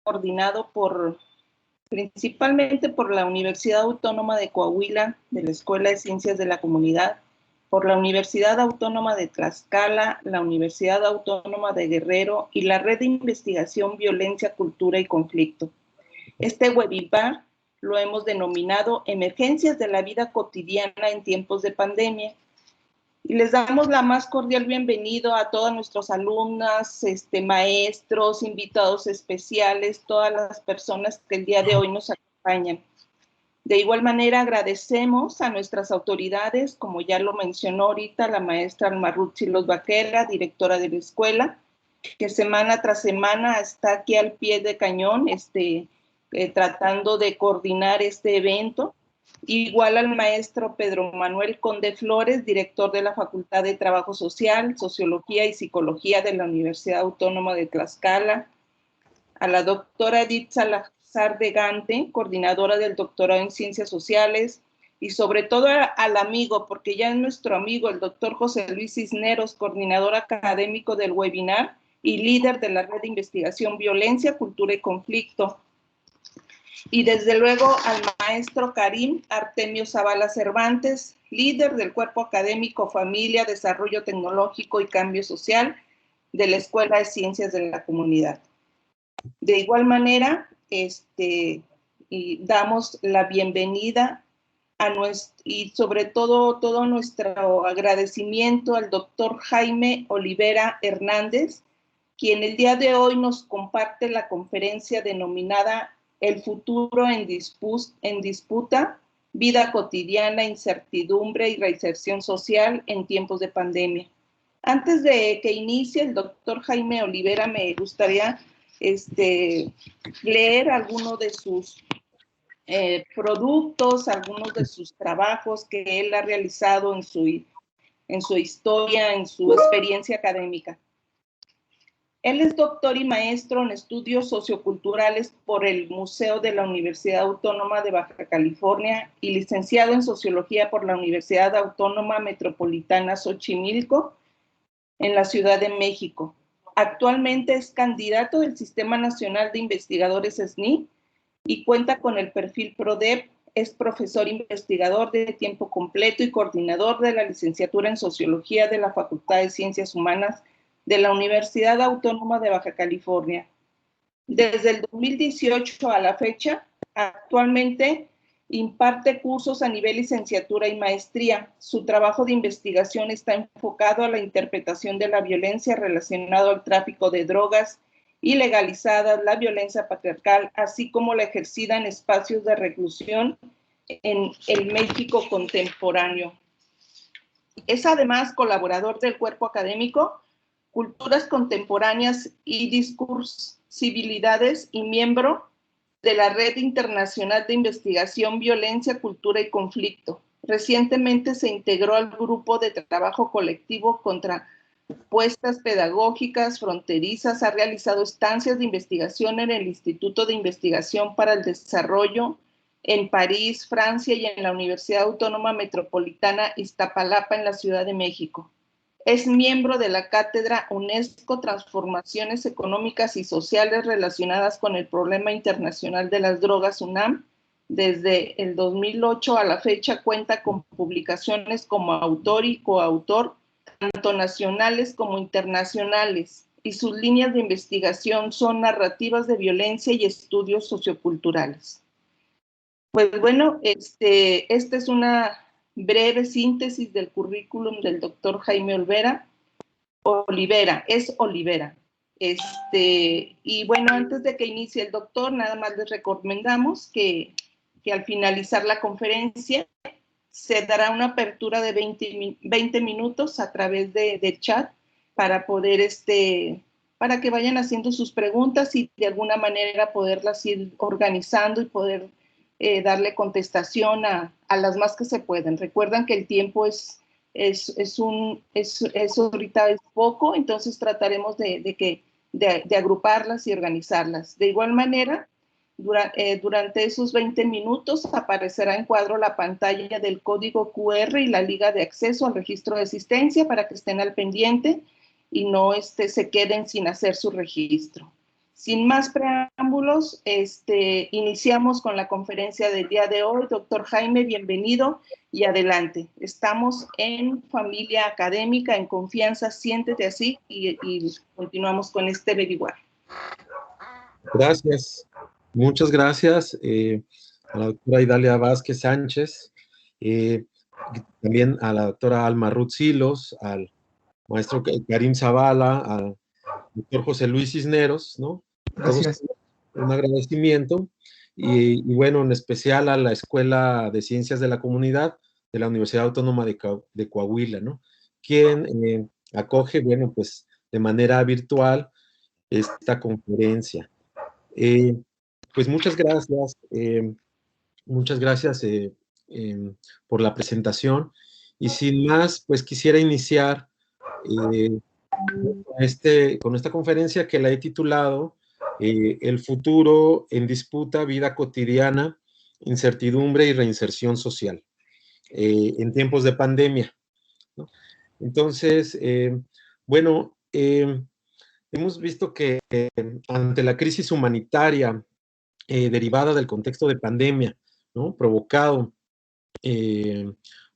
coordinado principalmente por la Universidad Autónoma de Coahuila, de la Escuela de Ciencias de la Comunidad, por la Universidad Autónoma de Tlaxcala, la Universidad Autónoma de Guerrero y la Red de Investigación Violencia, Cultura y Conflicto. Este webinar lo hemos denominado Emergencias de la Vida Cotidiana en Tiempos de Pandemia. Y les damos la más cordial bienvenida a todas nuestras alumnas, maestros, invitados especiales, todas las personas que el día de hoy nos acompañan. De igual manera, agradecemos a nuestras autoridades, como ya lo mencionó ahorita la maestra Alma Ruth Silos Vaquera, directora de la escuela, que semana tras semana está aquí al pie de cañón, tratando de coordinar este evento. Igual al maestro Pedro Manuel Conde Flores, director de la Facultad de Trabajo Social, Sociología y Psicología de la Universidad Autónoma de Tlaxcala, a la doctora Edith Salazar de Gante, coordinadora del doctorado en Ciencias Sociales, y sobre todo al amigo, porque ya es nuestro amigo, el doctor José Luis Cisneros, coordinador académico del webinar y líder de la Red de Investigación Violencia, Cultura y Conflicto. Y desde luego al maestro Karim Artemio Zavala Cervantes, líder del Cuerpo Académico Familia, Desarrollo Tecnológico y Cambio Social de la Escuela de Ciencias de la Comunidad. De igual manera, y damos la bienvenida y sobre todo nuestro agradecimiento al doctor Jaime Olivera Hernández, quien el día de hoy nos comparte la conferencia denominada El futuro en disputa, vida cotidiana, incertidumbre y reinserción social en tiempos de pandemia. Antes de que inicie el doctor Jaime Olivera, me gustaría leer algunos de sus productos, algunos de sus trabajos que él ha realizado en su historia, en su experiencia académica. Él es doctor y maestro en estudios socioculturales por el Museo de la Universidad Autónoma de Baja California y licenciado en sociología por la Universidad Autónoma Metropolitana Xochimilco en la Ciudad de México. Actualmente es candidato del Sistema Nacional de Investigadores SNI y cuenta con el perfil PRODEP. Es profesor investigador de tiempo completo y coordinador de la licenciatura en Sociología de la Facultad de Ciencias Humanas de la Universidad Autónoma de Baja California. Desde el 2018 a la fecha, actualmente imparte cursos a nivel licenciatura y maestría. Su trabajo de investigación está enfocado a la interpretación de la violencia relacionada al tráfico de drogas ilegalizadas, la violencia patriarcal, así como la ejercida en espacios de reclusión en el México contemporáneo. Es además colaborador del Cuerpo Académico Culturas Contemporáneas y Discursibilidades y miembro de la Red Internacional de Investigación Violencia, Cultura y Conflicto. Recientemente se integró al grupo de trabajo colectivo contra propuestas pedagógicas fronterizas, ha realizado estancias de investigación en el Instituto de Investigación para el Desarrollo en París, Francia, y en la Universidad Autónoma Metropolitana Iztapalapa en la Ciudad de México. Es miembro de la Cátedra UNESCO Transformaciones Económicas y Sociales relacionadas con el Problema Internacional de las Drogas UNAM. Desde el 2008 a la fecha cuenta con publicaciones como autor y coautor, tanto nacionales como internacionales, y sus líneas de investigación son narrativas de violencia y estudios socioculturales. Pues bueno, esta es una breve síntesis del currículum del doctor Jaime Olivera. Y bueno, antes de que inicie el doctor, nada más les recomendamos que al finalizar la conferencia se dará una apertura de 20 minutos a través de chat para poder, para que vayan haciendo sus preguntas y de alguna manera poderlas ir organizando y poder darle contestación a las más que se pueden. Recuerdan que el tiempo ahorita es poco, entonces trataremos de agruparlas y organizarlas. De igual manera, durante esos 20 minutos aparecerá en cuadro la pantalla del código QR y la liga de acceso al registro de asistencia para que estén al pendiente y no se queden sin hacer su registro. Sin más preámbulos, iniciamos con la conferencia del día de hoy. Doctor Jaime, bienvenido y adelante. Estamos en familia académica, en confianza, siéntete así y continuamos con este averiguar. Gracias, muchas gracias a la doctora Idalia Vázquez Sánchez, también a la doctora Alma Ruth Silos, al maestro Karim Zavala, al doctor José Luis Cisneros, ¿no? Gracias. Todos un agradecimiento y bueno, en especial a la Escuela de Ciencias de la Comunidad de la Universidad Autónoma de Coahuila, ¿no? Quien acoge, bueno, pues de manera virtual esta conferencia. Pues muchas gracias por la presentación y sin más, pues quisiera iniciar con esta conferencia que la he titulado El futuro en disputa, vida cotidiana, incertidumbre y reinserción social en tiempos de pandemia, ¿no? Entonces, bueno, hemos visto que ante la crisis humanitaria derivada del contexto de pandemia, ¿no? Provocado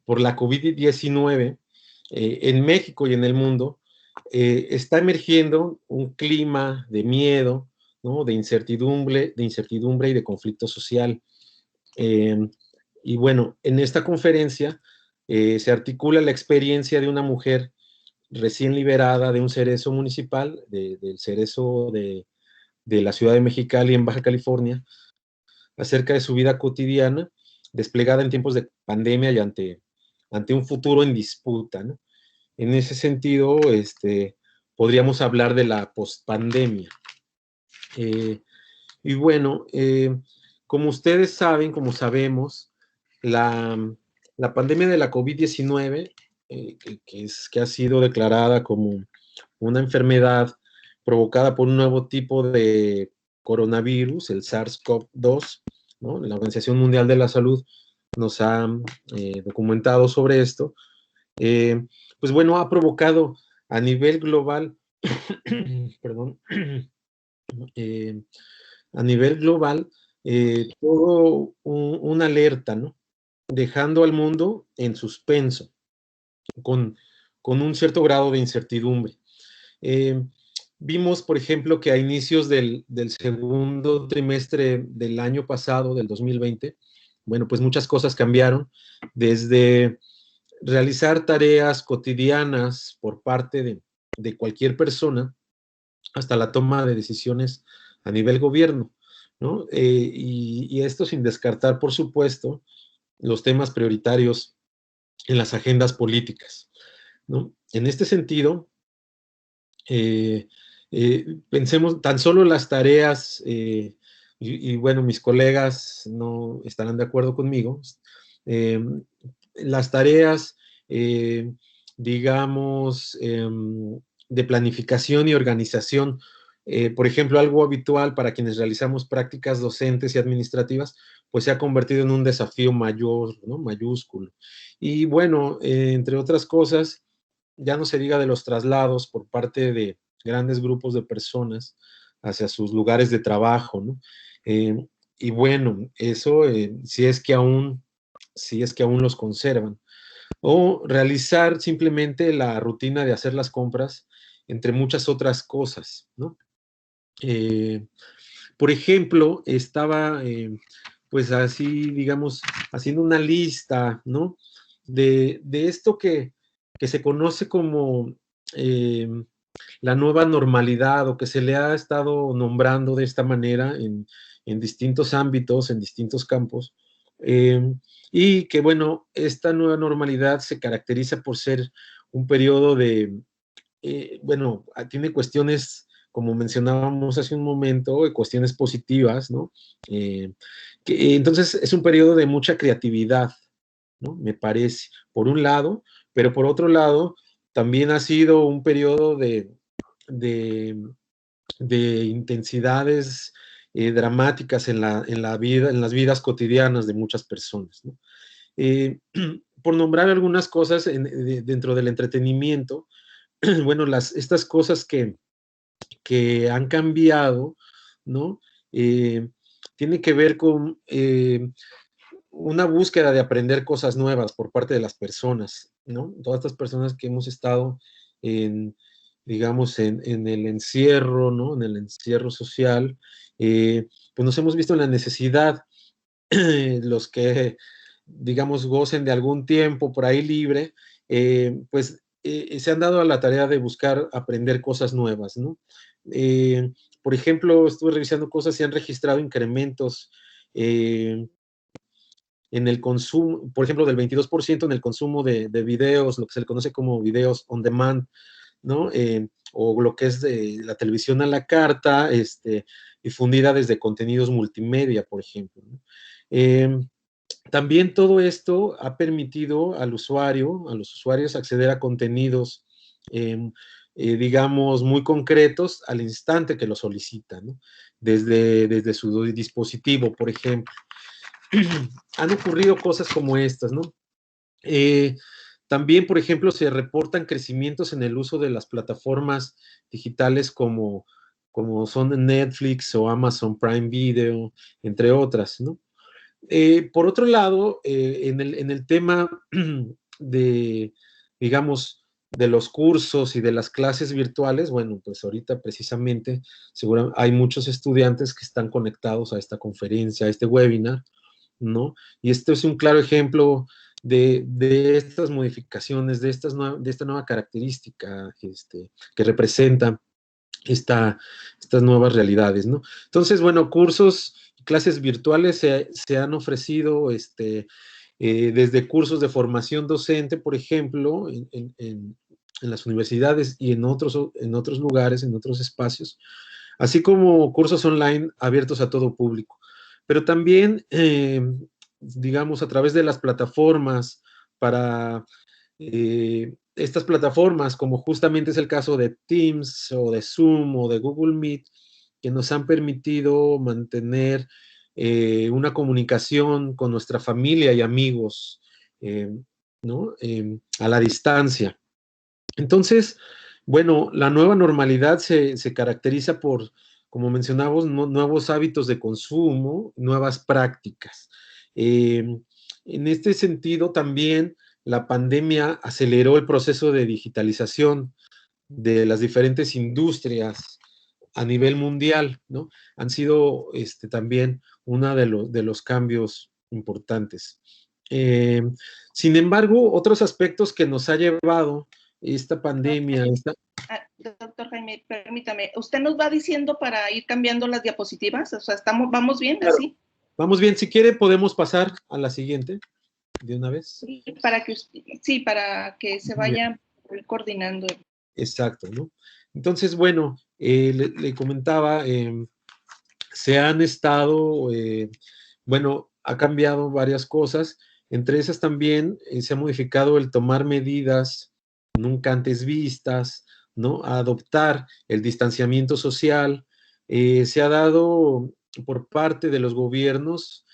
por la COVID-19, en México y en el mundo, está emergiendo un clima de miedo, ¿no? De incertidumbre y de conflicto social. Y bueno, en esta conferencia se articula la experiencia de una mujer recién liberada de un cerezo municipal, del cerezo de la ciudad de Mexicali en Baja California, acerca de su vida cotidiana, desplegada en tiempos de pandemia y ante un futuro en disputa, ¿no? En ese sentido, podríamos hablar de la pospandemia. Y bueno, como ustedes saben, como sabemos, la pandemia de la COVID-19, que ha sido declarada como una enfermedad provocada por un nuevo tipo de coronavirus, el SARS-CoV-2, ¿no? La Organización Mundial de la Salud nos ha documentado sobre esto. Pues bueno, ha provocado a nivel global, perdón, a nivel global, todo una alerta, ¿no? Dejando al mundo en suspenso, con un cierto grado de incertidumbre. Vimos, por ejemplo, que a inicios del segundo trimestre del año pasado, del 2020, bueno, pues muchas cosas cambiaron, desde realizar tareas cotidianas por parte de cualquier persona hasta la toma de decisiones a nivel gobierno, ¿no? Y esto sin descartar, por supuesto, los temas prioritarios en las agendas políticas, ¿no? En este sentido, pensemos tan solo las tareas, bueno, mis colegas no estarán de acuerdo conmigo, las tareas, digamos, de planificación y organización, por ejemplo, algo habitual para quienes realizamos prácticas docentes y administrativas, pues se ha convertido en un desafío mayor, ¿no? Mayúsculo. Y bueno, entre otras cosas, ya no se diga de los traslados por parte de grandes grupos de personas hacia sus lugares de trabajo, ¿no? Y bueno, eso si es que aún los conservan. O realizar simplemente la rutina de hacer las compras, entre muchas otras cosas, ¿no? Por ejemplo, estaba, pues así, digamos, haciendo una lista, ¿no? De esto que se conoce como la nueva normalidad, o que se le ha estado nombrando de esta manera en distintos ámbitos, en distintos campos, y que, bueno, esta nueva normalidad se caracteriza por ser un periodo de, bueno, tiene cuestiones, como mencionábamos hace un momento, cuestiones positivas, ¿no? Entonces es un periodo de mucha creatividad, ¿no? Me parece, por un lado, pero por otro lado, también ha sido un periodo de intensidades dramáticas en la vida, en las vidas cotidianas de muchas personas, ¿no? Por nombrar algunas cosas dentro del entretenimiento, bueno, estas cosas que que han cambiado, ¿no? Tiene que ver con una búsqueda de aprender cosas nuevas por parte de las personas, ¿no? Todas estas personas que hemos estado en, digamos, en el encierro, ¿no? En el encierro social, pues nos hemos visto en la necesidad, los que, digamos, gocen de algún tiempo por ahí libre, pues se han dado a la tarea de buscar aprender cosas nuevas, ¿no? Por ejemplo, estuve revisando cosas y han registrado incrementos en el consumo, por ejemplo, del 22% en el consumo de videos, lo que se le conoce como videos on demand, ¿no? O lo que es la televisión a la carta, difundida desde contenidos multimedia, por ejemplo, ¿no? También todo esto ha permitido a los usuarios acceder a contenidos, digamos, muy concretos al instante que lo solicitan, ¿no? Desde su dispositivo, por ejemplo. Han ocurrido cosas como estas, ¿no? También, por ejemplo, se reportan crecimientos en el uso de las plataformas digitales como son Netflix o Amazon Prime Video, entre otras, ¿no? Por otro lado, en el tema de, digamos, de los cursos y de las clases virtuales, bueno, pues ahorita precisamente seguro hay muchos estudiantes que están conectados a esta conferencia, a este webinar, ¿no? Y este es un claro ejemplo de estas modificaciones, de esta nueva característica que representa estas nuevas realidades, ¿no? Entonces, bueno, cursos, clases virtuales se han ofrecido desde cursos de formación docente, por ejemplo, en las universidades y en otros lugares, en otros espacios, así como cursos online abiertos a todo público. Pero también, digamos, a través de las plataformas para estas plataformas, como justamente es el caso de Teams o de Zoom o de Google Meet, que nos han permitido mantener una comunicación con nuestra familia y amigos, ¿no? A la distancia. Entonces, bueno, la nueva normalidad se caracteriza por, como mencionamos, nuevos hábitos de consumo, nuevas prácticas. En este sentido, también la pandemia aceleró el proceso de digitalización de las diferentes industrias a nivel mundial, ¿no? Han sido también uno de los cambios importantes. Eh, Sin embargo, otros aspectos que nos ha llevado esta pandemia, Doctor Jaime, permítame, ¿usted nos va diciendo para ir cambiando las diapositivas? O sea, ¿vamos bien claro, así? Vamos bien, si quiere podemos pasar a la siguiente de una vez. Sí, para que se vaya coordinando. Exacto, ¿no? Entonces, bueno, le comentaba, se han estado, bueno, ha cambiado varias cosas, entre esas también se ha modificado el tomar medidas nunca antes vistas, ¿no? A adoptar el distanciamiento social, se ha dado por parte de los gobiernos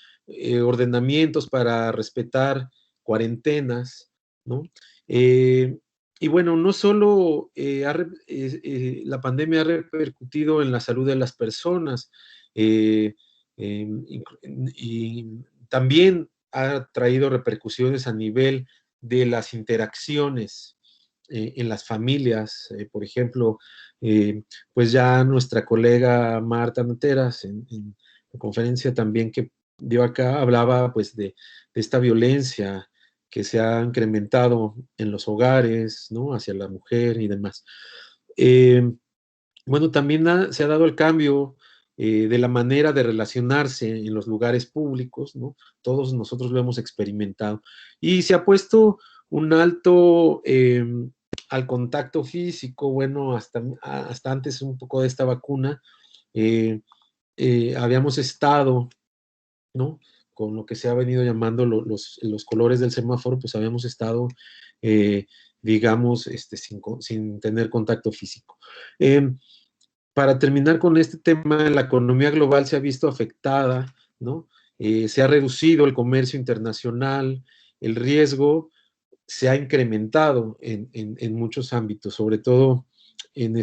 ordenamientos para respetar cuarentenas, ¿no? Y bueno, no solo la pandemia ha repercutido en la salud de las personas, y, y también ha traído repercusiones a nivel de las interacciones en las familias. Por ejemplo, pues ya nuestra colega Marta Nateras en la conferencia también que dio acá hablaba pues de esta violencia que se ha incrementado en los hogares, ¿no? Hacia la mujer y demás. Bueno, también se ha dado el cambio de la manera de relacionarse en los lugares públicos, ¿no? Todos nosotros lo hemos experimentado. Y se ha puesto un alto al contacto físico, bueno, hasta antes un poco de esta vacuna, habíamos estado, ¿no? Con lo que se ha venido llamando los colores del semáforo, pues habíamos estado, digamos, sin tener contacto físico. Para terminar con este tema, la economía global se ha visto afectada, ¿no? Se ha reducido el comercio internacional, el riesgo se ha incrementado en muchos ámbitos, sobre todo en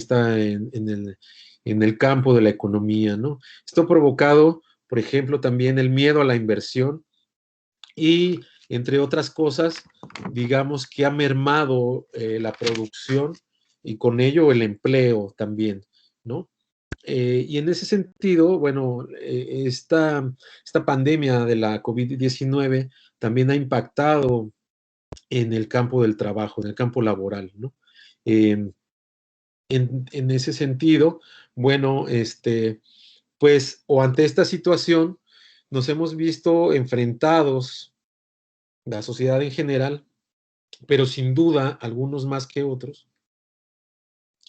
en el campo de la economía, ¿no? Esto ha provocado, por ejemplo, también el miedo a la inversión y, entre otras cosas, digamos que ha mermado la producción y con ello el empleo también, ¿no? Y en ese sentido, bueno, esta pandemia de la COVID-19 también ha impactado en el campo del trabajo, en el campo laboral, ¿no? Eh, en ese sentido, bueno, pues, o ante esta situación, nos hemos visto enfrentados, la sociedad en general, pero sin duda, algunos más que otros,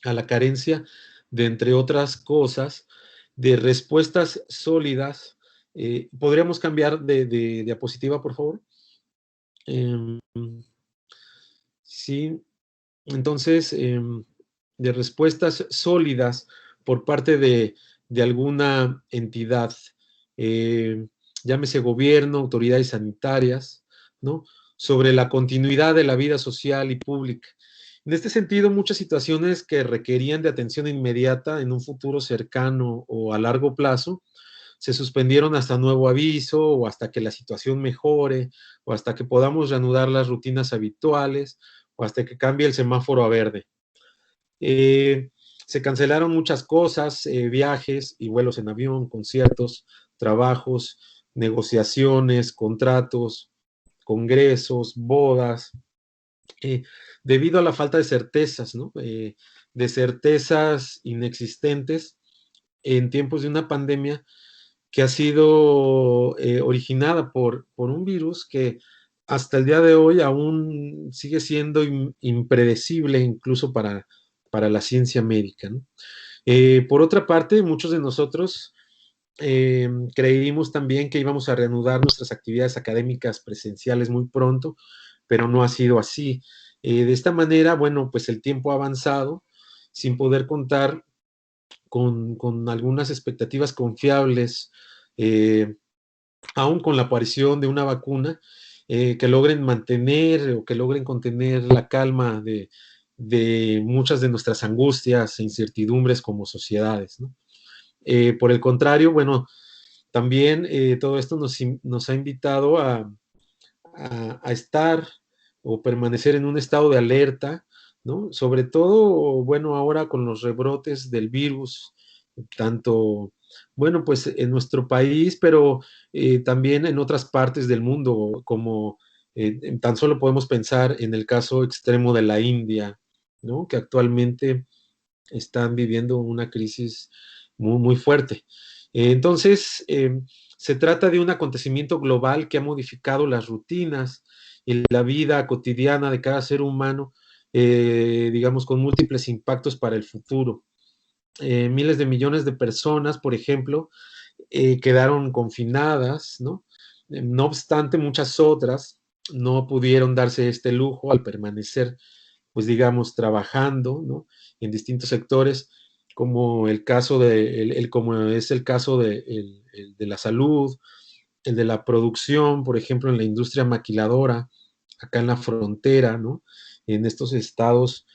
a la carencia de, entre otras cosas, de respuestas sólidas. ¿Podríamos cambiar de diapositiva, por favor? Em, sí, entonces, de respuestas sólidas por parte de alguna entidad, eh, llámese gobierno, autoridades sanitarias, ¿no? Sobre la continuidad de la vida social y pública. En este sentido, muchas situaciones que requerían de atención inmediata en un futuro cercano o a largo plazo, se suspendieron hasta nuevo aviso o hasta que la situación mejore o hasta que podamos reanudar las rutinas habituales o hasta que cambie el semáforo a verde. Eh, Se cancelaron muchas cosas, viajes y vuelos en avión, conciertos, trabajos, negociaciones, contratos, congresos, bodas, eh, debido a la falta de certezas, ¿no? De certezas inexistentes en tiempos de una pandemia que ha sido originada por un virus que hasta el día de hoy aún sigue siendo impredecible incluso para la ciencia médica, ¿no? Por otra parte, muchos de nosotros creímos también que íbamos a reanudar nuestras actividades académicas presenciales muy pronto, pero no ha sido así. De esta manera, bueno, pues el tiempo ha avanzado sin poder contar con algunas expectativas confiables, eh, aún con la aparición de una vacuna, que logren mantener o que logren contener la calma de muchas de nuestras angustias e incertidumbres como sociedades, ¿no? Por el contrario, bueno, también todo esto nos ha invitado a estar o permanecer en un estado de alerta, ¿no? Sobre todo, bueno, ahora con los rebrotes del virus, tanto, bueno, pues en nuestro país, pero también en otras partes del mundo, como tan solo podemos pensar en el caso extremo de la India, ¿no? Que actualmente están viviendo una crisis muy, muy fuerte. Entonces, se trata de un acontecimiento global que ha modificado las rutinas y la vida cotidiana de cada ser humano, digamos, con múltiples impactos para el futuro. Miles de millones de personas, por ejemplo, quedaron confinadas, ¿no? No obstante, muchas otras no pudieron darse este lujo al permanecer, pues digamos, trabajando, ¿no? En distintos sectores, como el caso como es el caso el de la salud, el de la producción, por ejemplo, en la industria maquiladora, acá en la frontera, ¿no? En estos estados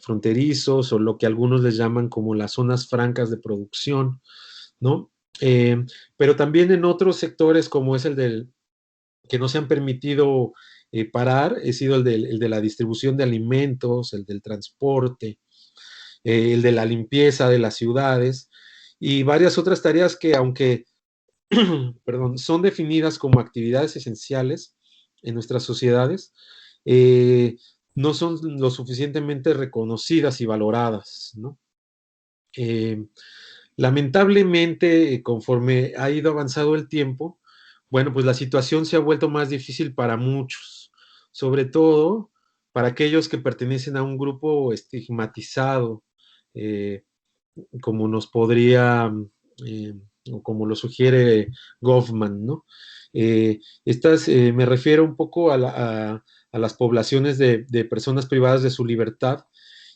fronterizos o lo que algunos les llaman como las zonas francas de producción, ¿no? Eh, pero también en otros sectores como es el del que no se han permitido parar, he sido el de la distribución de alimentos, el del transporte, el de la limpieza de las ciudades y varias otras tareas que aunque perdón, son definidas como actividades esenciales en nuestras sociedades, eh, no son lo suficientemente reconocidas y valoradas, ¿no? Eh, Lamentablemente, conforme ha ido avanzado el tiempo, bueno, pues la situación se ha vuelto más difícil para muchos, sobre todo para aquellos que pertenecen a un grupo estigmatizado, eh, como nos podría, eh, o como lo sugiere Goffman, ¿no? Me refiero un poco a las poblaciones de personas privadas de su libertad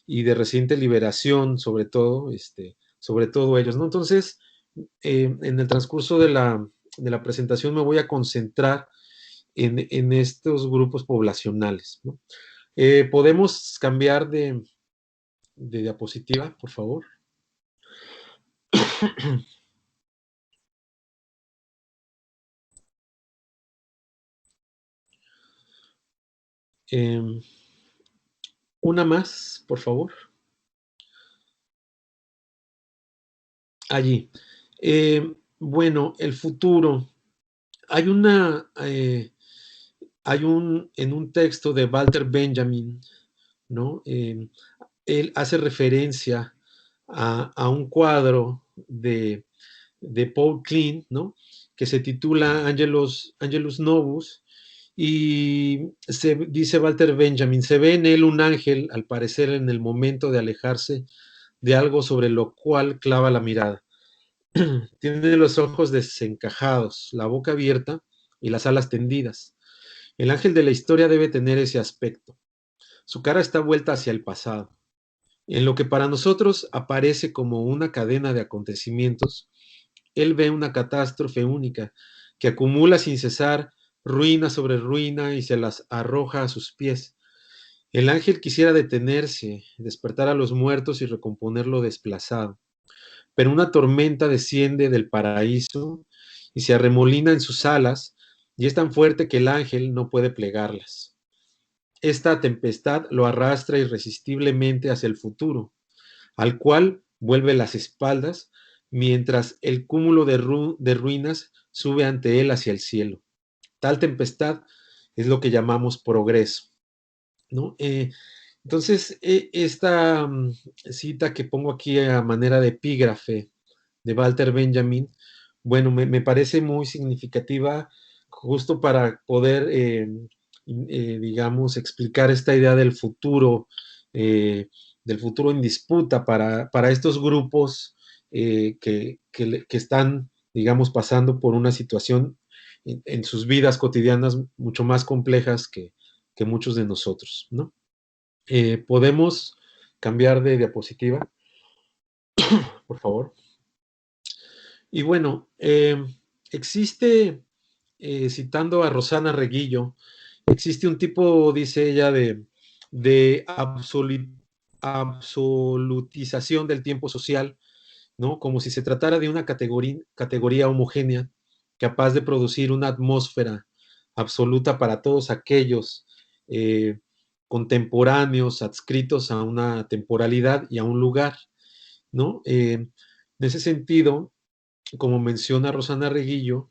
y de reciente liberación, sobre todo ellos, ¿no? Entonces, en el transcurso de la presentación me voy a concentrar en estos grupos poblacionales, ¿no? ¿Podemos cambiar de diapositiva, por favor? Una más, por favor. Allí. Bueno, el futuro. Hay en un texto de Walter Benjamin, ¿no? Él hace referencia a un cuadro de Paul Klee, ¿no? Que se titula Angelus Novus, y dice Walter Benjamin, se ve en él un ángel, al parecer en el momento de alejarse de algo sobre lo cual clava la mirada. Tiene los ojos desencajados, la boca abierta y las alas tendidas. El ángel de la historia debe tener ese aspecto. Su cara está vuelta hacia el pasado. En lo que para nosotros aparece como una cadena de acontecimientos, él ve una catástrofe única que acumula sin cesar ruina sobre ruina y se las arroja a sus pies. El ángel quisiera detenerse, despertar a los muertos y recomponer lo desplazado. Pero una tormenta desciende del paraíso y se arremolina en sus alas, y es tan fuerte que el ángel no puede plegarlas. Esta tempestad lo arrastra irresistiblemente hacia el futuro, al cual vuelve las espaldas, mientras el cúmulo de ruinas sube ante él hacia el cielo. Tal tempestad es lo que llamamos progreso, ¿no? Entonces, esta cita que pongo aquí a manera de epígrafe de Walter Benjamin, bueno, me parece muy significativa justo para poder, digamos, explicar esta idea del futuro en disputa para estos grupos que están, digamos, pasando por una situación en sus vidas cotidianas mucho más complejas que muchos de nosotros, ¿no? Podemos cambiar de diapositiva, por favor. Y bueno, existe, citando a Rosana Reguillo, existe un tipo, dice ella, de absolutización del tiempo social, ¿no? Como si se tratara de una categoría homogénea, capaz de producir una atmósfera absoluta para todos aquellos contemporáneos adscritos a una temporalidad y a un lugar, ¿no? En ese sentido, como menciona Rosana Reguillo,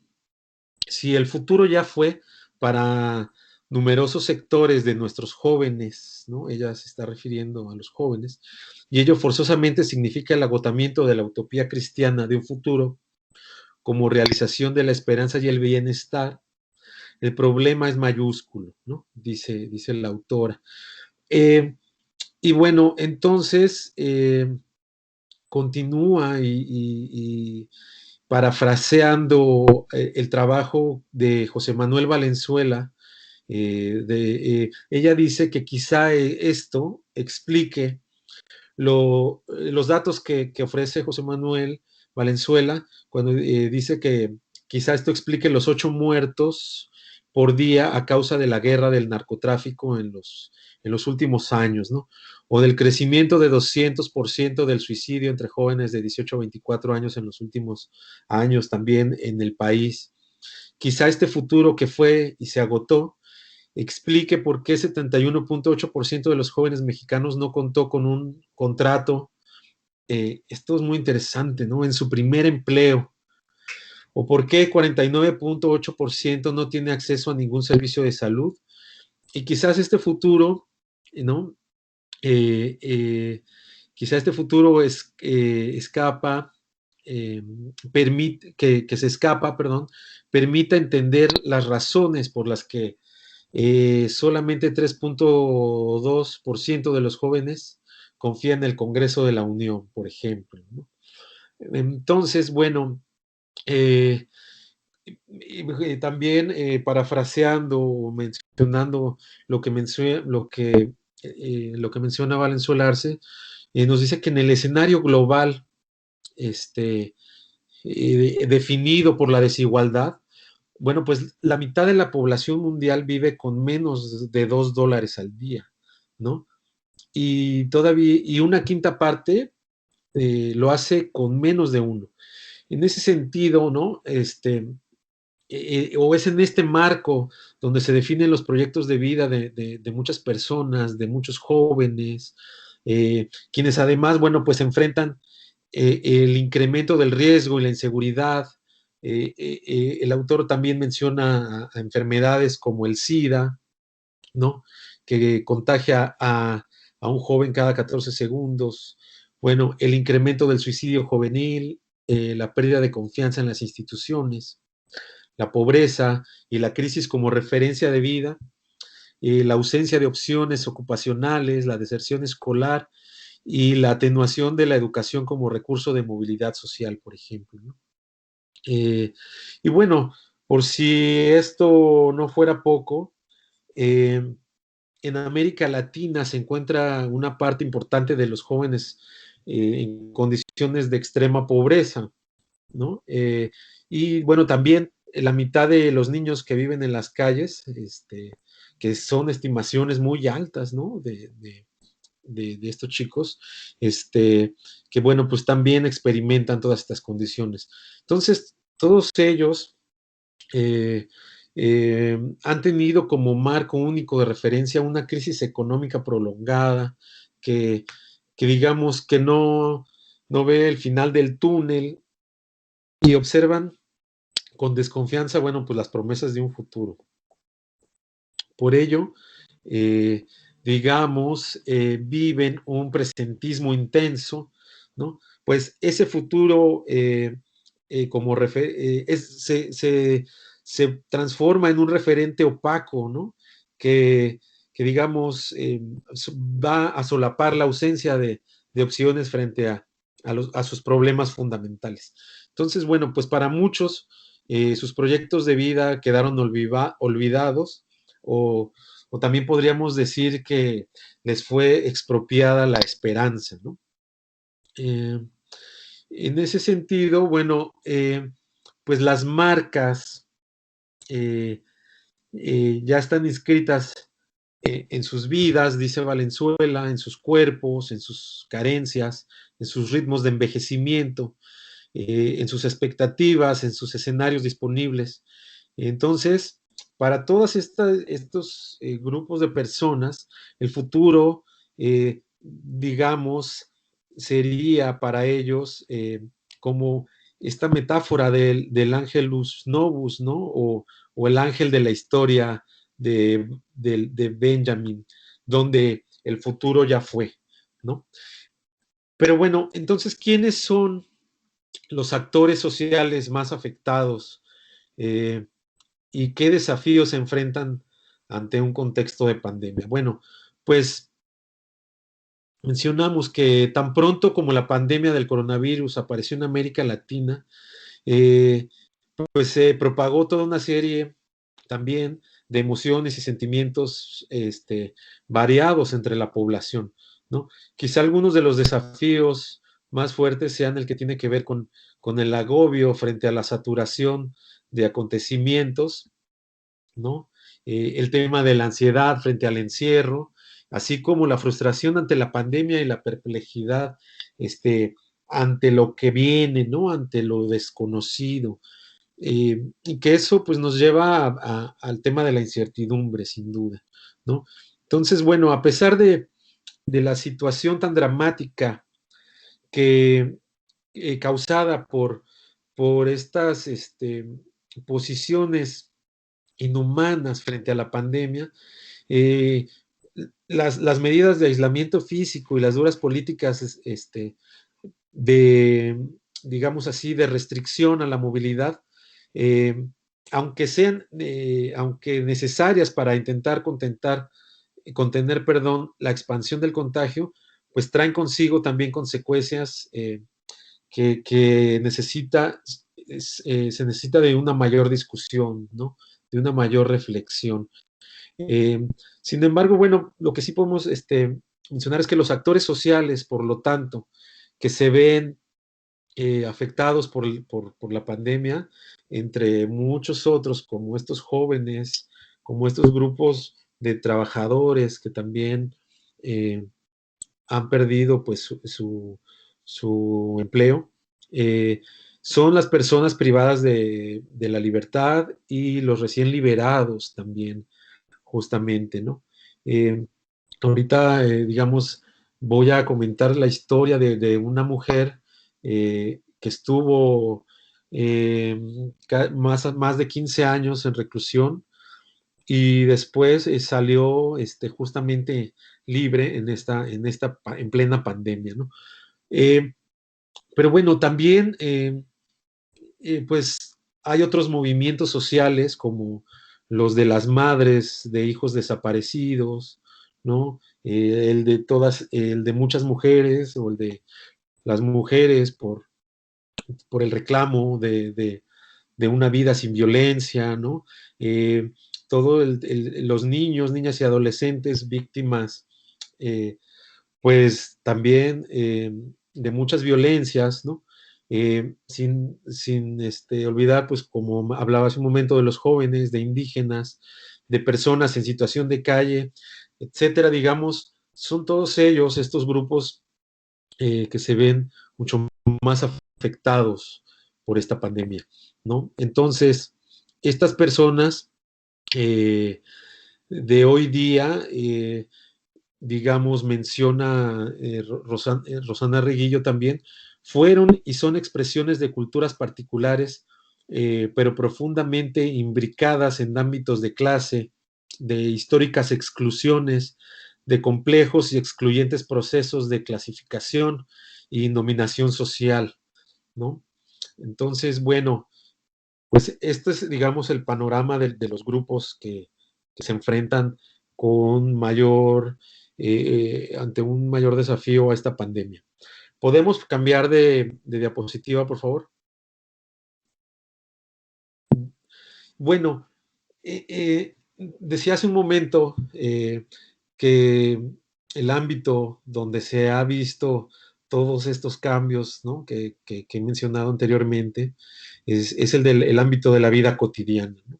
si el futuro ya fue para numerosos sectores de nuestros jóvenes, ¿no? Ella se está refiriendo a los jóvenes, y ello forzosamente significa el agotamiento de la utopía cristiana de un futuro como realización de la esperanza y el bienestar. El problema es mayúsculo, ¿no? Dice la autora. Y bueno, entonces continúa y parafraseando el trabajo de José Manuel Valenzuela, ella dice que quizá esto explique los datos que ofrece José Manuel Valenzuela cuando dice que quizá esto explique los 8 muertos por día a causa de la guerra del narcotráfico en los últimos años, ¿no? O del crecimiento de 200% del suicidio entre jóvenes de 18 a 24 años en los últimos años también en el país. Quizá este futuro que fue y se agotó explique por qué 71.8% de los jóvenes mexicanos no contó con un contrato. Esto es muy interesante, ¿no? En su primer empleo. O por qué 49.8% no tiene acceso a ningún servicio de salud. Y quizás este futuro, ¿no? Quizá este futuro escapa, que se escapa, perdón, permita entender las razones por las que solamente 3.2% de los jóvenes confían en el Congreso de la Unión, por ejemplo, ¿no? Entonces, bueno, también parafraseando o mencionando lo que menciona Valenzuela Arce, nos dice que en el escenario global definido por la desigualdad, bueno, pues la mitad de la población mundial vive con menos de $2 al día, ¿no? Y todavía, y una quinta parte lo hace con menos de uno. En ese sentido, ¿no? O es en este marco donde se definen los proyectos de vida de muchas personas, de muchos jóvenes, quienes además, bueno, pues enfrentan el incremento del riesgo y la inseguridad. El autor también menciona a enfermedades como el SIDA, ¿no? Que contagia a un joven cada 14 segundos. Bueno, el incremento del suicidio juvenil, la pérdida de confianza en las instituciones, la pobreza y la crisis como referencia de vida, la ausencia de opciones ocupacionales, la deserción escolar y la atenuación de la educación como recurso de movilidad social, por ejemplo, ¿no? Y bueno, por si esto no fuera poco, en América Latina se encuentra una parte importante de los jóvenes en condiciones de extrema pobreza, ¿no? Y bueno, también la mitad de los niños que viven en las calles, que son estimaciones muy altas, ¿no? De estos chicos, que bueno, pues también experimentan todas estas condiciones. Entonces, todos ellos eh, han tenido como marco único de referencia una crisis económica prolongada que, que digamos que no ve el final del túnel y observan con desconfianza, bueno, pues las promesas de un futuro. Por ello, eh, digamos, viven un presentismo intenso, ¿no? Pues ese futuro se transforma en un referente opaco, ¿no? Que, que digamos, va a solapar la ausencia de opciones frente a sus problemas fundamentales. Entonces, bueno, pues para muchos sus proyectos de vida quedaron olvidados o, o, también podríamos decir que les fue expropiada la esperanza, ¿no? Eh, en ese sentido, bueno, pues las marcas ya están inscritas en sus vidas, dice Valenzuela, en sus cuerpos, en sus carencias, en sus ritmos de envejecimiento, en sus expectativas, en sus escenarios disponibles. Entonces, para todos estos grupos de personas, el futuro, digamos, sería para ellos como esta metáfora del Angelus Novus, ¿no? O el ángel de la historia de Benjamin, donde el futuro ya fue, ¿no? Pero bueno, entonces, ¿quiénes son los actores sociales más afectados y qué desafíos se enfrentan ante un contexto de pandemia? Bueno, pues mencionamos que tan pronto como la pandemia del coronavirus apareció en América Latina, eh, pues se propagó toda una serie también de emociones y sentimientos variados entre la población, ¿no? Quizá algunos de los desafíos más fuertes sean el que tiene que ver con el agobio frente a la saturación de acontecimientos, ¿no? El tema de la ansiedad frente al encierro, así como la frustración ante la pandemia y la perplejidad ante lo que viene, ¿no? Ante lo desconocido. Y que eso pues nos lleva al tema de la incertidumbre, sin duda, ¿no? Entonces, bueno, a pesar de la situación tan dramática que causada por estas posiciones inhumanas frente a la pandemia, eh, las medidas de aislamiento físico y las duras políticas de, digamos así, de restricción a la movilidad, eh, aunque necesarias para intentar contener, perdón, la expansión del contagio, pues traen consigo también consecuencias que se necesita de una mayor discusión, ¿no? De una mayor reflexión. Eh, Sin embargo, bueno, lo que sí podemos mencionar es que los actores sociales, por lo tanto, que se ven afectados por la pandemia, entre muchos otros, como estos jóvenes, como estos grupos de trabajadores que también han perdido pues su empleo, son las personas privadas de la libertad y los recién liberados también, justamente, ¿no? Ahorita, digamos, voy a comentar la historia de una mujer que estuvo más de 15 años en reclusión y después salió justamente libre en plena pandemia, ¿no? Eh, pero bueno, también, pues, hay otros movimientos sociales como los de las madres de hijos desaparecidos, ¿no? El de muchas mujeres o el de las mujeres por el reclamo de una vida sin violencia, ¿no? Eh, los niños, niñas y adolescentes víctimas, eh, pues también de muchas violencias, ¿no? Sin olvidar, pues como hablaba hace un momento, de los jóvenes, de indígenas, de personas en situación de calle, etcétera, digamos, son todos ellos, estos grupos que se ven mucho más afectados por esta pandemia, ¿no? Entonces, estas personas de hoy día, digamos, menciona Rosana Reguillo también, fueron y son expresiones de culturas particulares, pero profundamente imbricadas en ámbitos de clase, de históricas exclusiones, de complejos y excluyentes procesos de clasificación y nominación social, ¿no? Entonces, bueno, pues este es, digamos, el panorama de los grupos que se enfrentan con ante un mayor desafío a esta pandemia. ¿Podemos cambiar de diapositiva, por favor? Bueno, decía hace un momento que el ámbito donde se ha visto todos estos cambios, ¿no? que he mencionado anteriormente es el ámbito de la vida cotidiana, ¿no?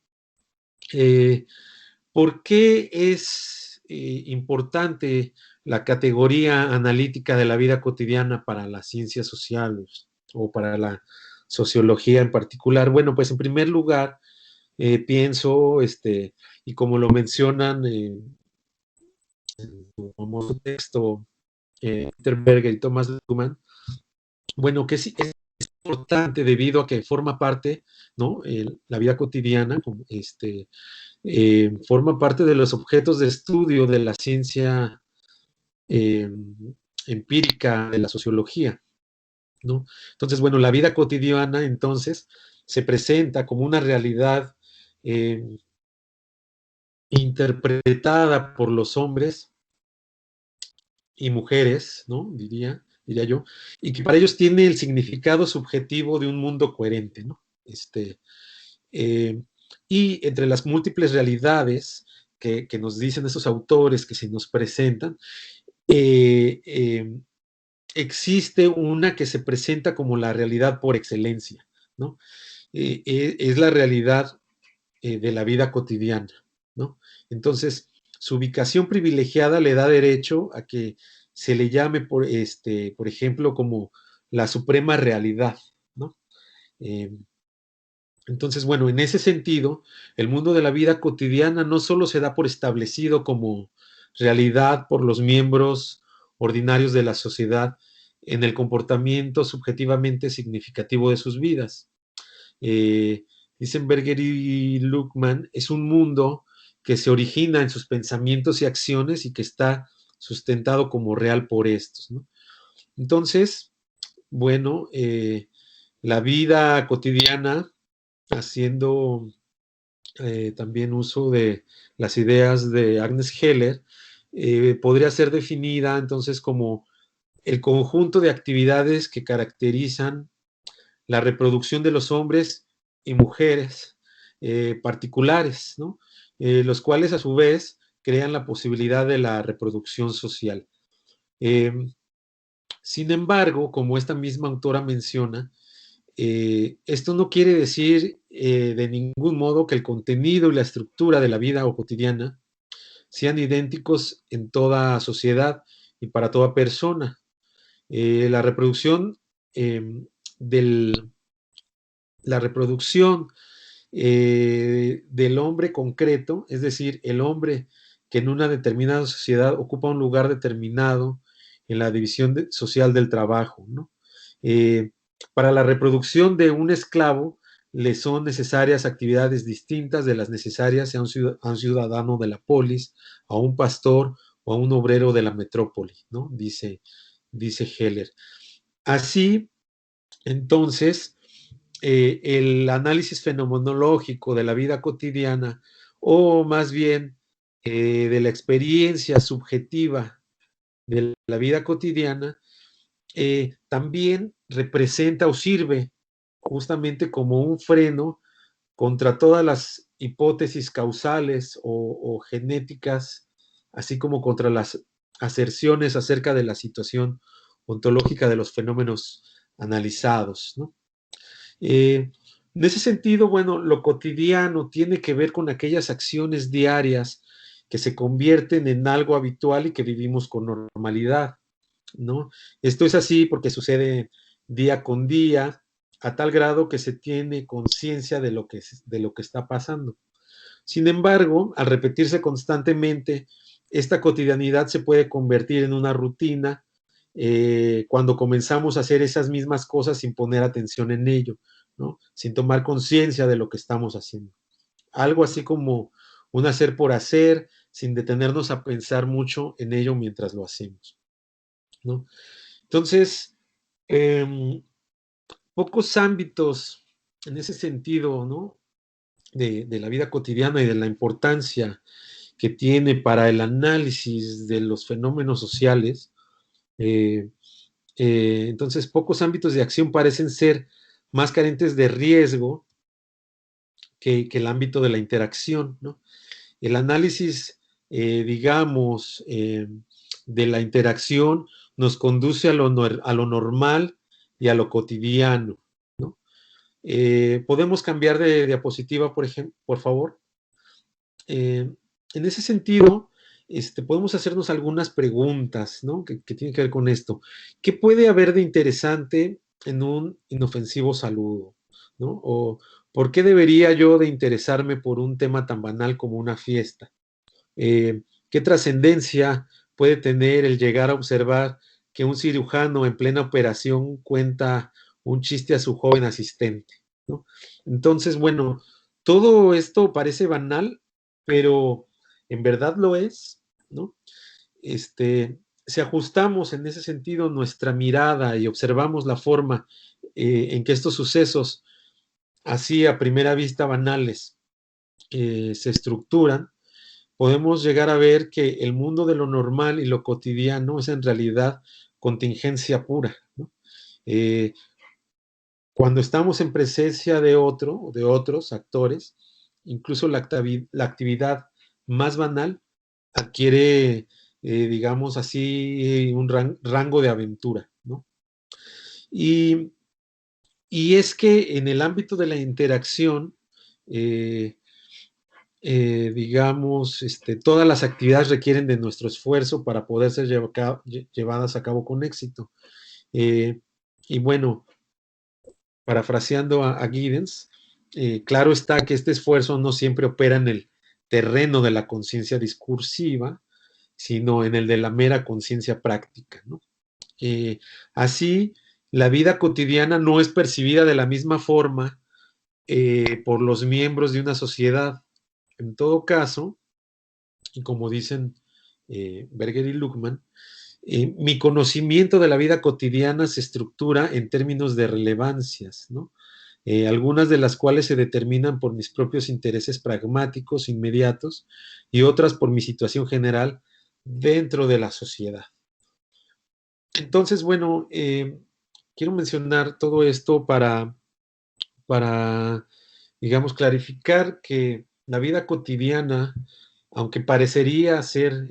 ¿Por qué es importante la categoría analítica de la vida cotidiana para las ciencias sociales o para la sociología en particular? Bueno, pues en primer lugar, pienso, y como lo mencionan en su famoso texto, Peter Berger y Thomas Luhmann, bueno, que sí es importante debido a que forma parte, ¿no? La vida cotidiana, forma parte de los objetos de estudio de la ciencia eh, empírica, de la sociología, ¿no? Entonces, bueno, la vida cotidiana entonces se presenta como una realidad eh, interpretada por los hombres y mujeres, ¿no? Diría yo, y que para ellos tiene el significado subjetivo de un mundo coherente, ¿no? Eh, y entre las múltiples realidades que nos dicen esos autores que se nos presentan, eh, eh, existe una que se presenta como la realidad por excelencia, ¿no? Es la realidad de la vida cotidiana, ¿no? Entonces, su ubicación privilegiada le da derecho a que se le llame, por ejemplo, como la suprema realidad, ¿no? Eh, entonces, bueno, en ese sentido, el mundo de la vida cotidiana no solo se da por establecido como realidad por los miembros ordinarios de la sociedad en el comportamiento subjetivamente significativo de sus vidas. Eh, Berger y Luckman, es un mundo que se origina en sus pensamientos y acciones y que está sustentado como real por estos, ¿no? Entonces, bueno, la vida cotidiana, haciendo también uso de las ideas de Agnes Heller, podría ser definida entonces como el conjunto de actividades que caracterizan la reproducción de los hombres y mujeres particulares, ¿no? Los cuales a su vez crean la posibilidad de la reproducción social. Eh, Sin embargo, como esta misma autora menciona, esto no quiere decir de ningún modo que el contenido y la estructura de la vida o cotidiana sean idénticos en toda sociedad y para toda persona. La reproducción del, la reproducción del hombre concreto, es decir, el hombre que en una determinada sociedad ocupa un lugar determinado en la división social del trabajo, ¿no? Para la reproducción de un esclavo le son necesarias actividades distintas de las necesarias a un ciudadano de la polis, a un pastor o a un obrero de la metrópoli, ¿no? Dice Heller. Así, entonces, el análisis fenomenológico de la vida cotidiana, o más bien de la experiencia subjetiva de la vida cotidiana, también representa o sirve justamente como un freno contra todas las hipótesis causales o genéticas, así como contra las aserciones acerca de la situación ontológica de los fenómenos analizados, ¿no? En ese sentido, bueno, lo cotidiano tiene que ver con aquellas acciones diarias que se convierten en algo habitual y que vivimos con normalidad, ¿no? Esto es así porque sucede día con día, a tal grado que se tiene conciencia de lo que está pasando. Sin embargo, al repetirse constantemente, esta cotidianidad se puede convertir en una rutina cuando comenzamos a hacer esas mismas cosas sin poner atención en ello, ¿no? Sin tomar conciencia de lo que estamos haciendo. Algo así como un hacer por hacer, sin detenernos a pensar mucho en ello mientras lo hacemos, ¿no? Entonces, pocos ámbitos en ese sentido, ¿no? De la vida cotidiana y de la importancia que tiene para el análisis de los fenómenos sociales. Entonces, pocos ámbitos de acción parecen ser más carentes de riesgo que el ámbito de la interacción, ¿no? El análisis, digamos, de la interacción nos conduce a lo normal y a lo cotidiano, ¿no? ¿Podemos cambiar de diapositiva, por ejemplo, por favor? En ese sentido, podemos hacernos algunas preguntas, ¿no? Que tienen que ver con esto. ¿Qué puede haber de interesante en un inofensivo saludo, ¿no? O ¿por qué debería yo de interesarme por un tema tan banal como una fiesta? ¿Qué trascendencia puede tener el llegar a observar que un cirujano en plena operación cuenta un chiste a su joven asistente, ¿no? Entonces, bueno, todo esto parece banal, pero en verdad lo es, ¿no? Si ajustamos en ese sentido nuestra mirada y observamos la forma en que estos sucesos, así a primera vista banales, se estructuran, podemos llegar a ver que el mundo de lo normal y lo cotidiano es en realidad contingencia pura, ¿no? Cuando estamos en presencia de otro o de otros actores, incluso la actividad más banal adquiere, digamos así, un rango de aventura, ¿no? Y, y es que en el ámbito de la interacción, eh, digamos, todas las actividades requieren de nuestro esfuerzo para poder ser llevadas a cabo con éxito. Y bueno, parafraseando a Giddens, claro está que este esfuerzo no siempre opera en el terreno de la conciencia discursiva, sino en el de la mera conciencia práctica, ¿no? Así, la vida cotidiana no es percibida de la misma forma por los miembros de una sociedad. En todo caso, y como dicen Berger y Luckmann, mi conocimiento de la vida cotidiana se estructura en términos de relevancias, ¿no? Algunas de las cuales se determinan por mis propios intereses pragmáticos inmediatos y otras por mi situación general dentro de la sociedad. Entonces, bueno, quiero mencionar todo esto para, digamos, clarificar que la vida cotidiana, aunque parecería ser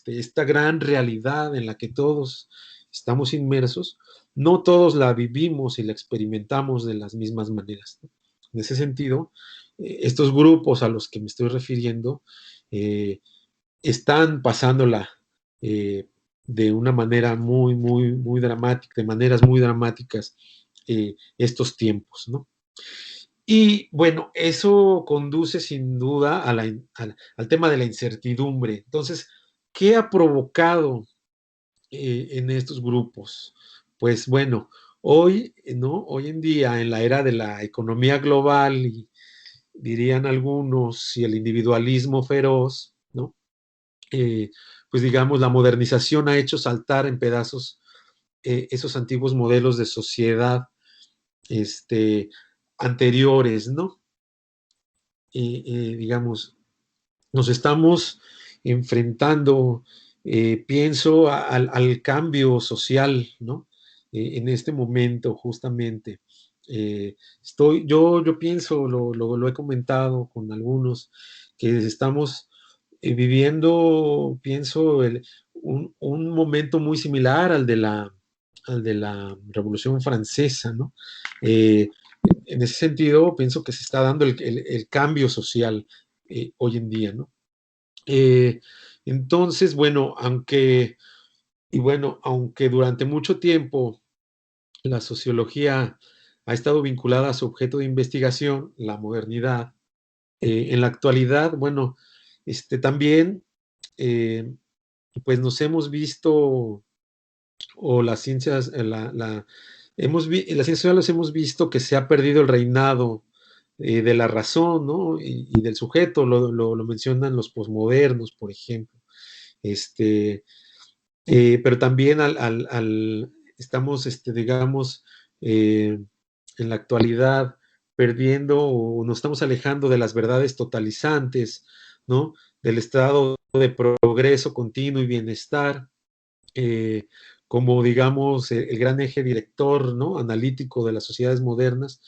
esta gran realidad en la que todos estamos inmersos, no todos la vivimos y la experimentamos de las mismas maneras, ¿no? En ese sentido, estos grupos a los que me estoy refiriendo están pasándola de una manera muy dramática, de maneras muy dramáticas estos tiempos, ¿no? Y bueno, eso conduce sin duda al tema de la incertidumbre. Entonces, ¿qué ha provocado en estos grupos? Pues bueno, hoy, ¿no? Hoy en día, en la era de la economía global, y dirían algunos, y el individualismo feroz, ¿no? Eh, pues digamos, la modernización ha hecho saltar en pedazos esos antiguos modelos de sociedad este, anteriores, ¿no? Digamos, nos estamos enfrentando, pienso, al cambio social, ¿no? En este momento, justamente. Yo pienso, lo he comentado con algunos, que estamos viviendo, pienso, un momento muy similar al de la Revolución Francesa, ¿no? Eh, en ese sentido, pienso que se está dando el cambio social hoy en día, ¿no? Eh, entonces, bueno, aunque durante mucho tiempo la sociología ha estado vinculada a su objeto de investigación, la modernidad, en la actualidad, bueno, también, eh, pues nos hemos visto, o las ciencias, en las ciencias sociales hemos visto que se ha perdido el reinado de la razón, ¿no? Y del sujeto, lo mencionan los posmodernos, por ejemplo. Este, pero también estamos, digamos, en la actualidad perdiendo o nos estamos alejando de las verdades totalizantes, ¿no? Del estado de progreso continuo y bienestar, eh, como, digamos, el gran eje director, ¿no? Analítico de las sociedades modernas,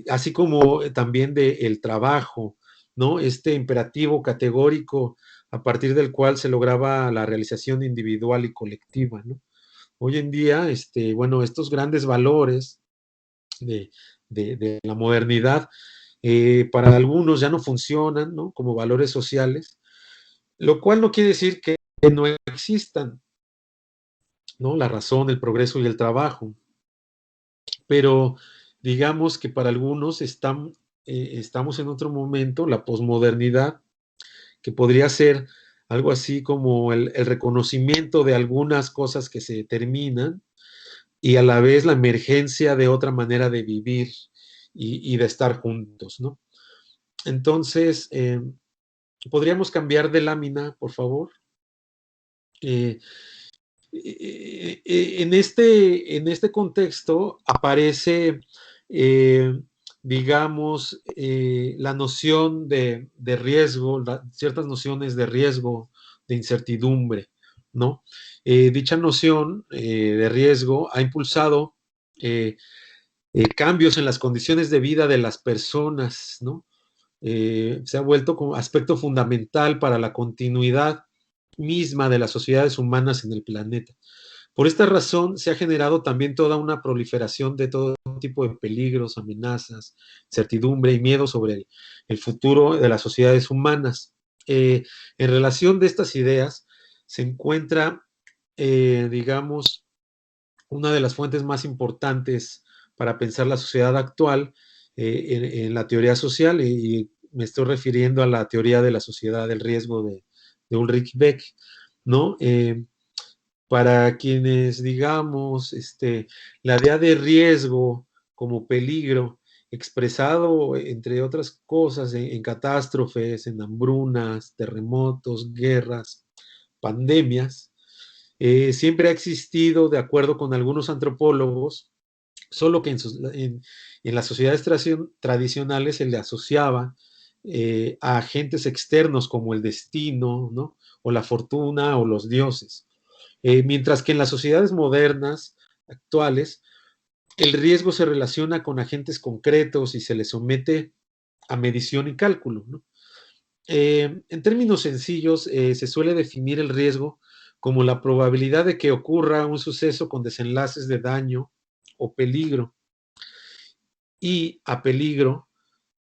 así como también del trabajo, ¿no? Este imperativo categórico a partir del cual se lograba la realización individual y colectiva, ¿no? Hoy en día, bueno, estos grandes valores de, de la modernidad, para algunos ya no funcionan, ¿no? Como valores sociales, lo cual no quiere decir que no existan, ¿no? La razón, el progreso y el trabajo, pero digamos que para algunos estamos en otro momento, la posmodernidad, que podría ser algo así como el reconocimiento de algunas cosas que se terminan y a la vez la emergencia de otra manera de vivir y de estar juntos, ¿no? Entonces, ¿podríamos cambiar de lámina, por favor? Eh, en este contexto aparece, eh, digamos, la noción de riesgo, ciertas nociones de riesgo, de incertidumbre, ¿no? Dicha noción de riesgo ha impulsado cambios en las condiciones de vida de las personas, ¿no? Se ha vuelto como aspecto fundamental para la continuidad misma de las sociedades humanas en el planeta. Por esta razón se ha generado también toda una proliferación de todo tipo de peligros, amenazas, certidumbre y miedo sobre el futuro de las sociedades humanas. En relación de estas ideas se encuentra, digamos, una de las fuentes más importantes para pensar la sociedad actual en la teoría social, y me estoy refiriendo a la teoría de la sociedad del riesgo de Ulrich Beck, ¿no? Para quienes, digamos, la idea de riesgo como peligro, expresado, entre otras cosas, en catástrofes, en hambrunas, terremotos, guerras, pandemias, siempre ha existido, de acuerdo con algunos antropólogos, solo que en las sociedades tradicionales se le asociaba a agentes externos como el destino, ¿no? O la fortuna o los dioses. Mientras que en las sociedades modernas, actuales, el riesgo se relaciona con agentes concretos y se le somete a medición y cálculo, ¿no? En términos sencillos, se suele definir el riesgo como la probabilidad de que ocurra un suceso con desenlaces de daño o peligro, y a peligro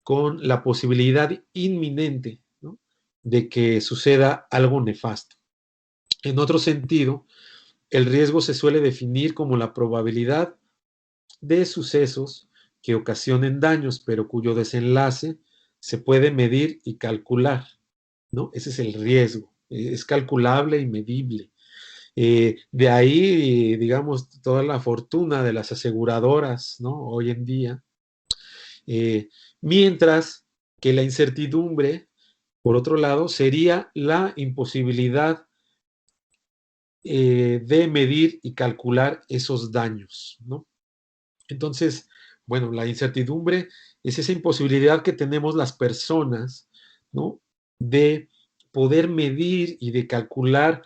con la posibilidad inminente, ¿no? De que suceda algo nefasto. En otro sentido, el riesgo se suele definir como la probabilidad de sucesos que ocasionen daños, pero cuyo desenlace se puede medir y calcular, ¿no? Ese es el riesgo, es calculable y medible. De ahí, digamos, toda la fortuna de las aseguradoras, ¿no? Hoy en día. Mientras que la incertidumbre, por otro lado, sería la imposibilidad de medir y calcular esos daños, ¿no? Entonces, bueno, la incertidumbre es esa imposibilidad que tenemos las personas, ¿no? De poder medir y de calcular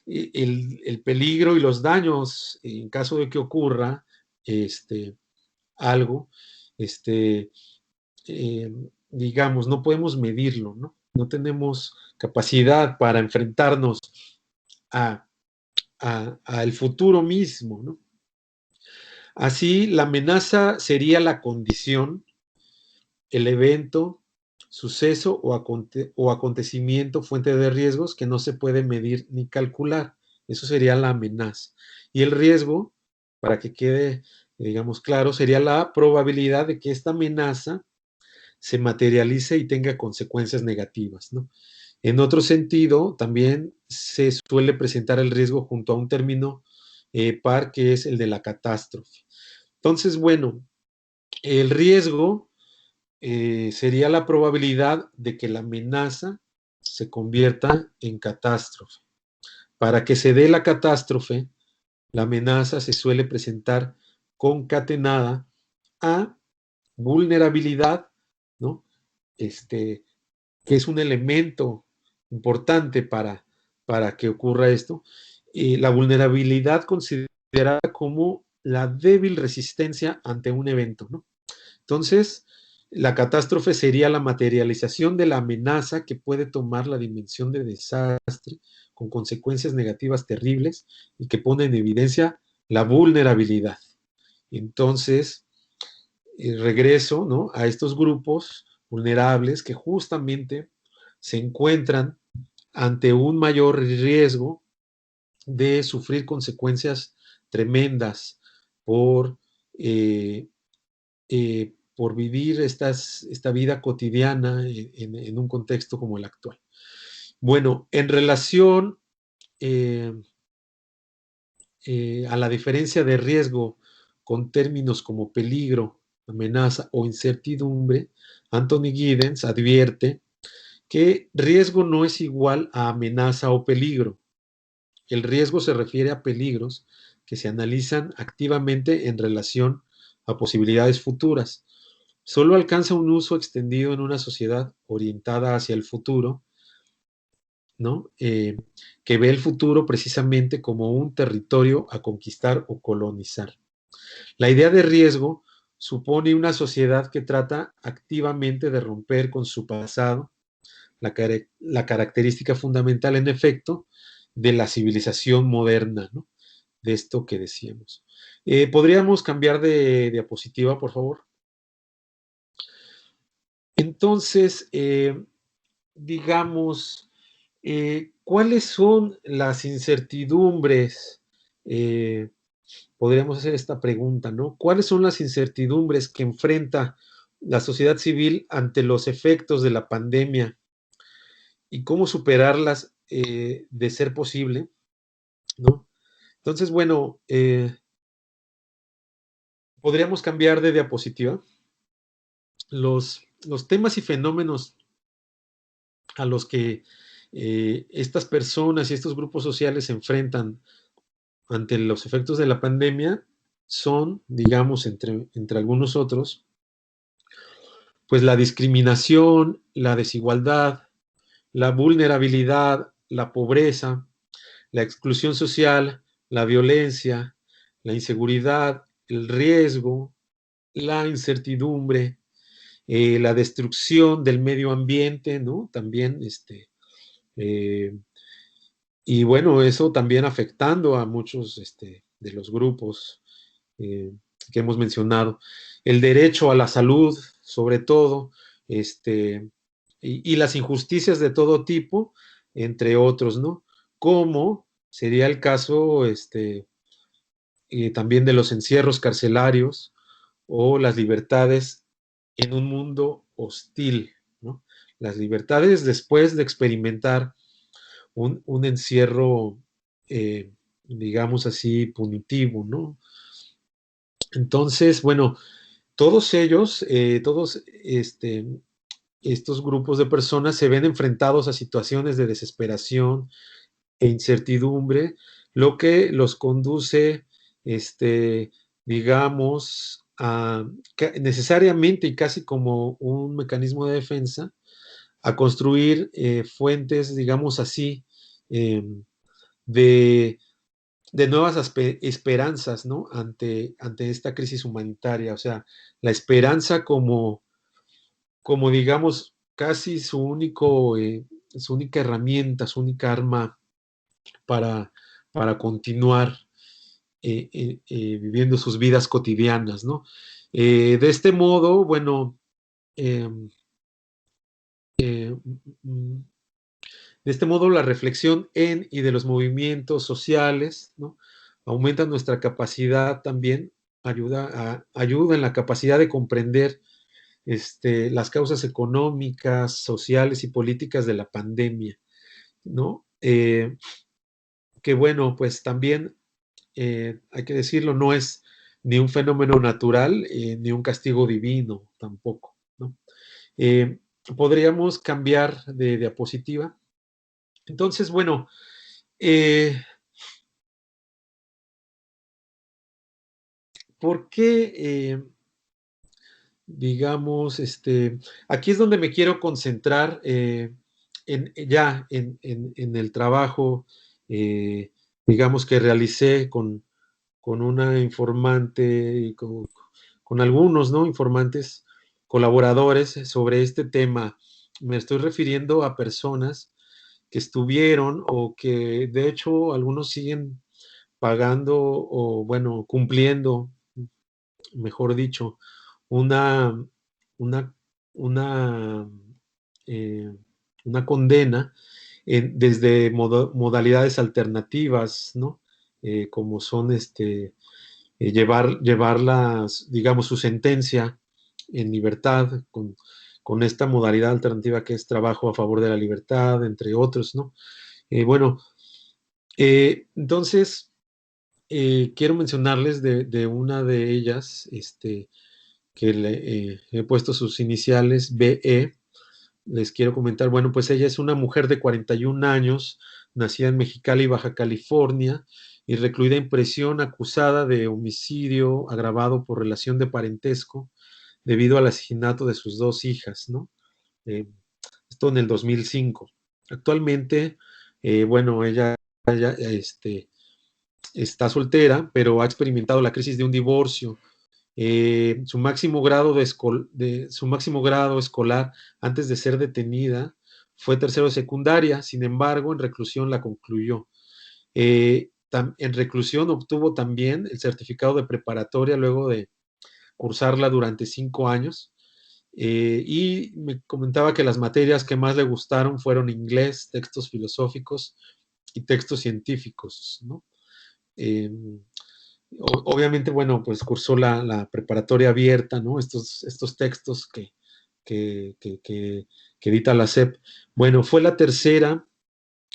el peligro y los daños en caso de que ocurra algo, este, eh, digamos, no podemos medirlo, ¿no? No tenemos capacidad para enfrentarnos a, el futuro mismo, ¿no? Así, la amenaza sería la condición, el evento, suceso o acontecimiento fuente de riesgos que no se puede medir ni calcular. Eso sería la amenaza. Y el riesgo, para que quede, digamos, claro, sería la probabilidad de que esta amenaza se materialice y tenga consecuencias negativas, ¿no? En otro sentido, también se suele presentar el riesgo junto a un término par que es el de la catástrofe. Entonces, bueno, el riesgo sería la probabilidad de que la amenaza se convierta en catástrofe. Para que se dé la catástrofe, la amenaza se suele presentar concatenada a vulnerabilidad, ¿no? Que es un elemento importante para que ocurra esto. La vulnerabilidad considerada como la débil resistencia ante un evento, ¿no? Entonces, la catástrofe sería la materialización de la amenaza que puede tomar la dimensión de desastre con consecuencias negativas terribles y que pone en evidencia la vulnerabilidad. Entonces, regreso, ¿no?, a estos grupos vulnerables que justamente se encuentran ante un mayor riesgo de sufrir consecuencias tremendas por vivir esta vida cotidiana en un contexto como el actual. Bueno, en relación a la diferencia de riesgo con términos como peligro, amenaza o incertidumbre, Anthony Giddens advierte que riesgo no es igual a amenaza o peligro. El riesgo se refiere a peligros que se analizan activamente en relación a posibilidades futuras. Solo alcanza un uso extendido en una sociedad orientada hacia el futuro, ¿no? Que ve el futuro precisamente como un territorio a conquistar o colonizar. La idea de riesgo supone una sociedad que trata activamente de romper con su pasado, la característica fundamental, en efecto, de la civilización moderna, ¿no? De esto que decíamos. ¿Podríamos cambiar de diapositiva, por favor? Entonces, digamos, ¿cuáles son las incertidumbres? Podríamos hacer esta pregunta, ¿no? ¿Cuáles son las incertidumbres que enfrenta la sociedad civil ante los efectos de la pandemia y cómo superarlas de ser posible, ¿no? Entonces, bueno, podríamos cambiar de diapositiva. Los temas y fenómenos a los que estas personas y estos grupos sociales se enfrentan ante los efectos de la pandemia son, digamos, entre algunos otros, pues la discriminación, la desigualdad, la vulnerabilidad, la pobreza, la exclusión social, la violencia, la inseguridad, el riesgo, la incertidumbre, la destrucción del medio ambiente, ¿no? También, y bueno, eso también afectando a muchos de los grupos que hemos mencionado. El derecho a la salud, sobre todo, y las injusticias de todo tipo, entre otros, ¿no? Como Sería el caso también de los encierros carcelarios o las libertades en un mundo hostil, ¿no? Las libertades después de experimentar un encierro, digamos así, punitivo, ¿no? Entonces, bueno, todos ellos, todos estos grupos de personas se ven enfrentados a situaciones de desesperación e incertidumbre, lo que los conduce, digamos, necesariamente y casi como un mecanismo de defensa, a construir fuentes, digamos así, eh, de, de nuevas esperanzas, ¿no? Ante esta crisis humanitaria. O sea, la esperanza como digamos, casi su única herramienta, su única arma para, para continuar viviendo sus vidas cotidianas, ¿no? De este modo, bueno, eh, eh, mm, de este modo la reflexión en y de los movimientos sociales, ¿no? Aumenta nuestra capacidad también, ayuda en la capacidad de comprender las causas económicas, sociales y políticas de la pandemia, ¿no? Que bueno, pues también hay que decirlo, no es ni un fenómeno natural, ni un castigo divino tampoco, ¿no? Eh, Podríamos cambiar de diapositiva. Entonces, bueno, eh, ¿por qué, digamos, aquí es donde me quiero concentrar en el trabajo, eh, digamos, que realicé con una informante y con algunos, ¿no? Informantes colaboradores sobre este tema. Me estoy refiriendo a personas que estuvieron o que de hecho algunos siguen pagando o bueno, cumpliendo, mejor dicho, una, una, una, eh, una condena desde modalidades alternativas, ¿no? Como son llevarlas, digamos, su sentencia en libertad con esta modalidad alternativa que es trabajo a favor de la libertad, entre otros, ¿no? Bueno, entonces, quiero mencionarles de una de ellas, que le he puesto sus iniciales, BE. Les quiero comentar, bueno, pues ella es una mujer de 41 años, nacida en Mexicali, Baja California, y recluida en prisión acusada de homicidio agravado por relación de parentesco debido al asesinato de sus dos hijas, ¿no? Eh, Esto en el 2005. Actualmente, bueno, ella está soltera, pero ha experimentado la crisis de un divorcio. Su máximo grado escolar antes de ser detenida fue tercero de secundaria, sin embargo, en reclusión la concluyó. En reclusión obtuvo también el certificado de preparatoria luego de cursarla durante 5 años. Y me comentaba que las materias que más le gustaron fueron inglés, textos filosóficos y textos científicos, ¿no? Eh, Obviamente, bueno, pues cursó la preparatoria abierta, ¿no? Estos textos que, que, que, que edita la SEP. Bueno, fue la tercera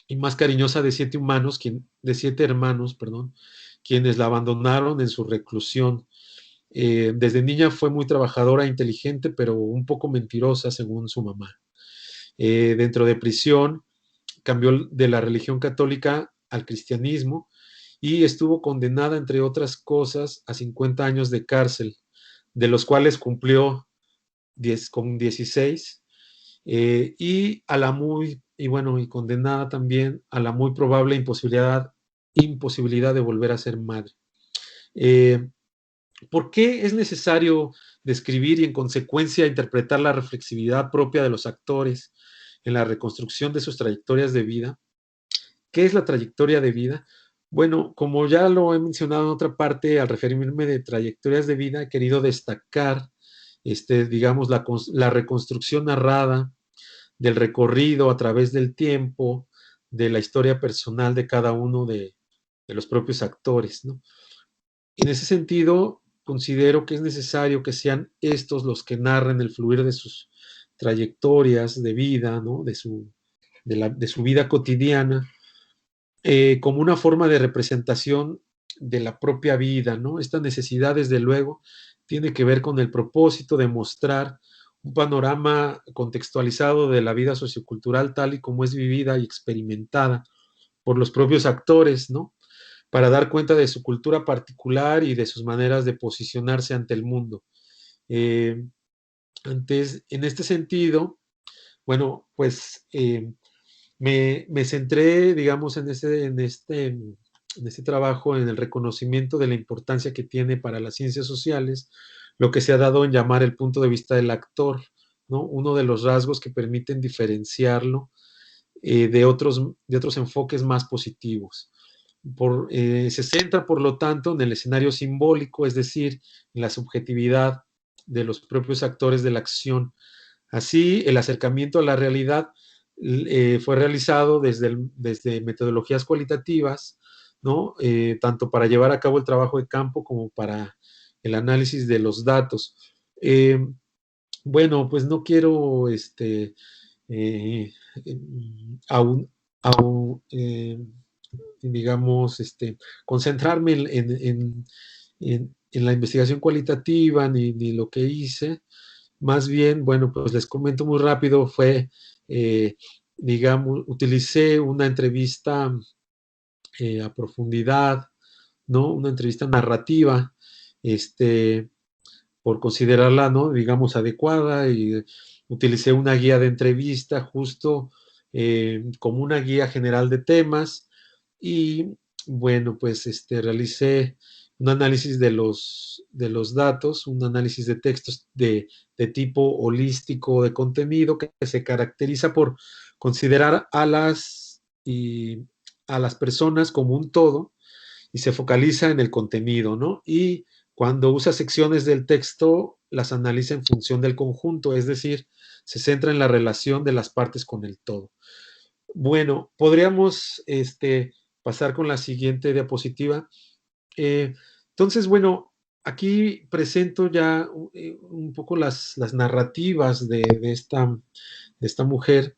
y más cariñosa de de 7 hermanos, perdón, quienes la abandonaron en su reclusión. Desde niña fue muy trabajadora e inteligente, pero un poco mentirosa, según su mamá. Dentro de prisión, cambió de la religión católica al cristianismo y estuvo condenada, entre otras cosas, a 50 años de cárcel, de los cuales cumplió 16, y bueno, y condenada también a la muy probable imposibilidad de volver a ser madre. ¿Por qué es necesario describir y en consecuencia interpretar la reflexividad propia de los actores en la reconstrucción de sus trayectorias de vida? ¿Qué es la trayectoria de vida? Bueno, como ya lo he mencionado en otra parte, al referirme de trayectorias de vida, he querido destacar, digamos, la reconstrucción narrada del recorrido a través del tiempo de la historia personal de cada uno de los propios actores, ¿no? En ese sentido, considero que es necesario que sean estos los que narren el fluir de sus trayectorias de vida, ¿no? De su vida cotidiana, como una forma de representación de la propia vida, ¿no? Esta necesidad, desde luego, tiene que ver con el propósito de mostrar un panorama contextualizado de la vida sociocultural tal y como es vivida y experimentada por los propios actores, ¿no? Para dar cuenta de su cultura particular y de sus maneras de posicionarse ante el mundo. En este sentido, bueno, pues me centré, digamos, en este trabajo, en el reconocimiento de la importancia que tiene para las ciencias sociales, lo que se ha dado en llamar el punto de vista del actor, ¿no? Uno de los rasgos que permiten diferenciarlo de otros enfoques más positivos. Se centra, por lo tanto, en el escenario simbólico, es decir, en la subjetividad de los propios actores de la acción. Así, el acercamiento a la realidad fue realizado desde metodologías cualitativas, ¿no? Tanto para llevar a cabo el trabajo de campo como para el análisis de los datos. Bueno, pues no quiero eh, aún, aún, digamos, concentrarme en la investigación cualitativa ni lo que hice. Más bien, bueno, pues les comento muy rápido, digamos, utilicé una entrevista a profundidad, ¿no? Una entrevista narrativa, por considerarla, ¿no? Digamos, adecuada, y utilicé una guía de entrevista justo como una guía general de temas, y bueno, pues realicé un análisis de los datos, un análisis de textos de tipo holístico de contenido que se caracteriza por considerar a las personas como un todo y se focaliza en el contenido, ¿no? Y cuando usa secciones del texto, las analiza en función del conjunto, es decir, se centra en la relación de las partes con el todo. Bueno, podríamos pasar con la siguiente diapositiva. Entonces, bueno, aquí presento ya un poco las narrativas de esta mujer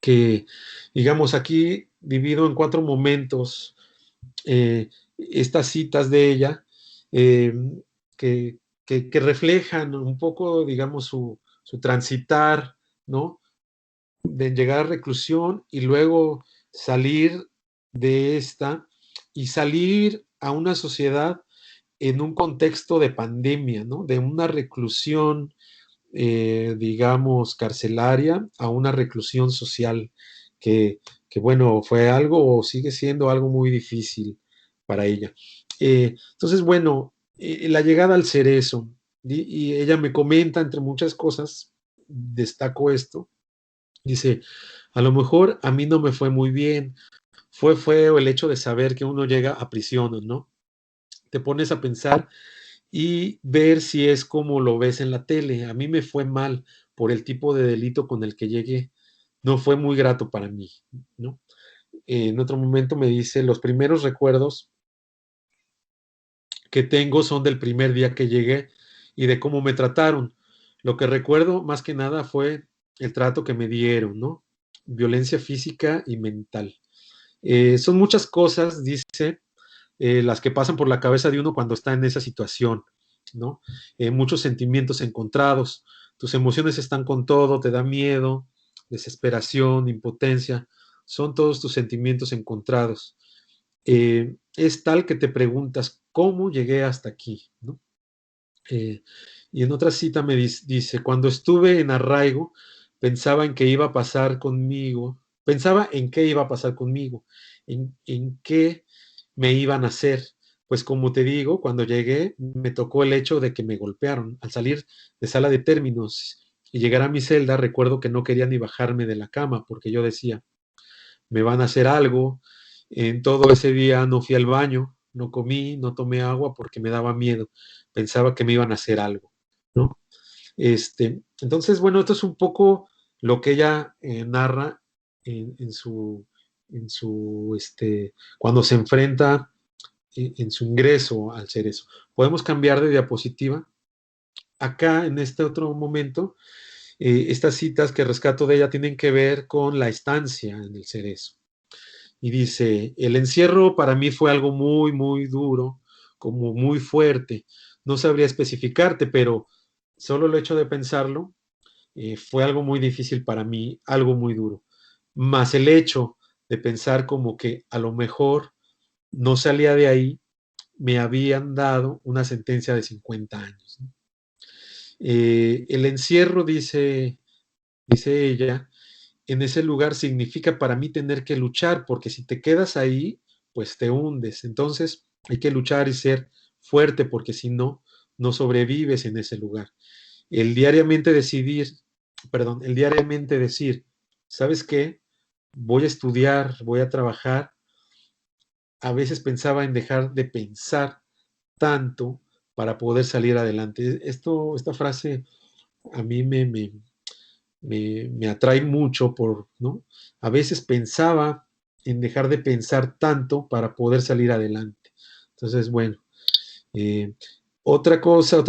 que, digamos, aquí divido en 4 momentos estas citas de ella eh, que, que reflejan un poco, digamos, su transitar, ¿no? De llegar a reclusión y luego salir de esta y salir a una sociedad en un contexto de pandemia, ¿no? De una reclusión, digamos, carcelaria a una reclusión social, bueno, fue algo o sigue siendo algo muy difícil para ella. Entonces, bueno, la llegada al Cerezo, y ella me comenta, entre muchas cosas, destaco esto, dice, a lo mejor a mí no me fue muy bien, fue feo el hecho de saber que uno llega a prisión, ¿no? Te pones a pensar y ver si es como lo ves en la tele. A mí me fue mal por el tipo de delito con el que llegué. No fue muy grato para mí, ¿no? En otro momento me dice, los primeros recuerdos que tengo son del primer día que llegué y de cómo me trataron. Lo que recuerdo más que nada fue el trato que me dieron, ¿no? Violencia física y mental. Son muchas cosas, dice, las que pasan por la cabeza de uno cuando está en esa situación, ¿no? Muchos sentimientos encontrados, tus emociones están con todo, te da miedo, desesperación, impotencia, son todos tus sentimientos encontrados. Es tal que te preguntas, ¿cómo llegué hasta aquí? ¿No? Eh, y en otra cita me dice, cuando estuve en arraigo, pensaba en qué iba a pasar conmigo, pensaba en qué iba a pasar conmigo, en qué me iban a hacer. Pues como te digo, cuando llegué me tocó el hecho de que me golpearon. Al salir de sala de términos y llegar a mi celda, recuerdo que no quería ni bajarme de la cama porque yo decía, me van a hacer algo. En todo ese día no fui al baño, no comí, no tomé agua porque me daba miedo. Pensaba que me iban a hacer algo, ¿no? Entonces, bueno, esto es un poco lo que ella narra en cuando se enfrenta en su ingreso al cerezo. Podemos cambiar de diapositiva. Acá, en este otro momento, estas citas que rescato de ella tienen que ver con la estancia en el cerezo. Y dice, el encierro para mí fue algo muy, muy duro, como muy fuerte. No sabría especificarte, pero solo el hecho de pensarlo fue algo muy difícil para mí, algo muy duro. Más el hecho de pensar como que a lo mejor no salía de ahí, me habían dado una sentencia de 50 años. ¿No? El encierro, dice ella, en ese lugar significa para mí tener que luchar, porque si te quedas ahí, pues te hundes. Entonces hay que luchar y ser fuerte, porque si no, no sobrevives en ese lugar. El diariamente el diariamente decir, ¿sabes qué? Voy a estudiar, voy a trabajar. A veces pensaba en dejar de pensar tanto para poder salir adelante. Esta frase a mí me atrae mucho ¿no? A veces pensaba en dejar de pensar tanto para poder salir adelante. Entonces, bueno, eh, otra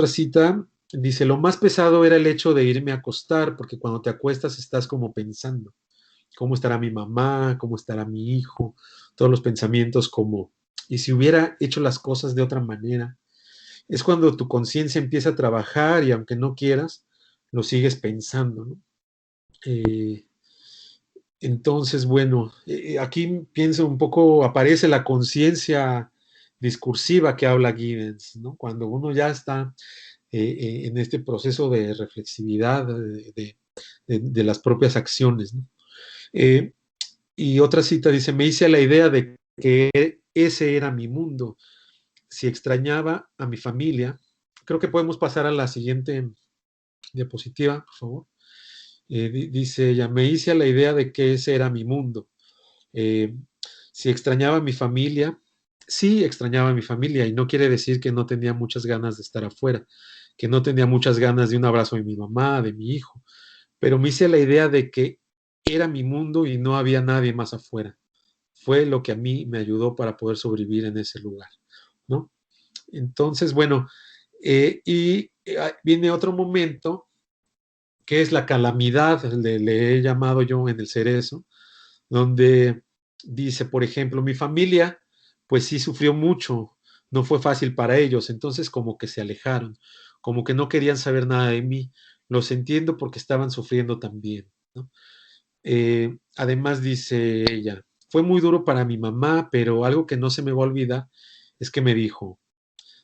cita, dice, lo más pesado era el hecho de irme a acostar, porque cuando te acuestas estás como pensando, ¿cómo estará mi mamá? ¿Cómo estará mi hijo? Todos los pensamientos como, ¿y si hubiera hecho las cosas de otra manera? Es cuando tu conciencia empieza a trabajar y aunque no quieras, lo sigues pensando, ¿no? Eh, entonces, bueno, aquí pienso un poco, aparece la conciencia discursiva que habla Giddens, ¿no? Cuando uno ya está en este proceso de reflexividad de las propias acciones, ¿no? Eh, y otra cita dice, me hice la idea de que ese era mi mundo. Si extrañaba a mi familia, creo que podemos pasar a la siguiente diapositiva, por favor. Dice ella, me hice a la idea de que ese era mi mundo. Eh, si extrañaba a mi familia, sí extrañaba a mi familia y no quiere decir que no tenía muchas ganas de estar afuera, que no tenía muchas ganas de un abrazo de mi mamá, de mi hijo, pero me hice la idea de que era mi mundo y no había nadie más afuera. Fue lo que a mí me ayudó para poder sobrevivir en ese lugar, ¿no? Entonces, bueno, viene otro momento que es la calamidad, le he llamado yo en el cerezo, donde dice, por ejemplo, mi familia, pues sí sufrió mucho, no fue fácil para ellos, entonces como que se alejaron, como que no querían saber nada de mí. Los entiendo porque estaban sufriendo también, ¿no? Además dice ella, fue muy duro para mi mamá, pero algo que no se me va a olvidar es que me dijo,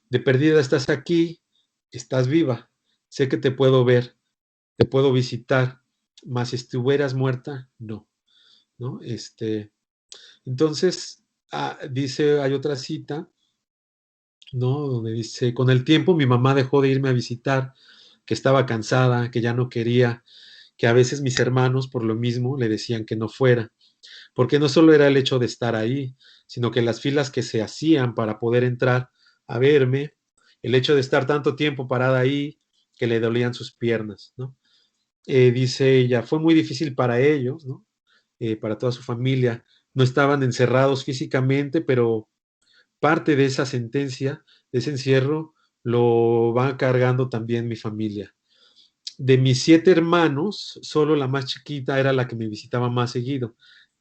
de perdida estás aquí, estás viva, sé que te puedo ver, te puedo visitar, mas si estuvieras muerta, no, ¿no? Entonces, dice, hay otra cita, ¿no? Donde dice, con el tiempo mi mamá dejó de irme a visitar, que estaba cansada, que ya no quería, que a veces mis hermanos por lo mismo le decían que no fuera, porque no solo era el hecho de estar ahí, sino que las filas que se hacían para poder entrar a verme, el hecho de estar tanto tiempo parada ahí, que le dolían sus piernas, ¿no? Dice ella, fue muy difícil para ellos, ¿no? Para toda su familia. No estaban encerrados físicamente, pero parte de esa sentencia, de ese encierro, lo va cargando también mi familia. De mis 7 hermanos, solo la más chiquita era la que me visitaba más seguido,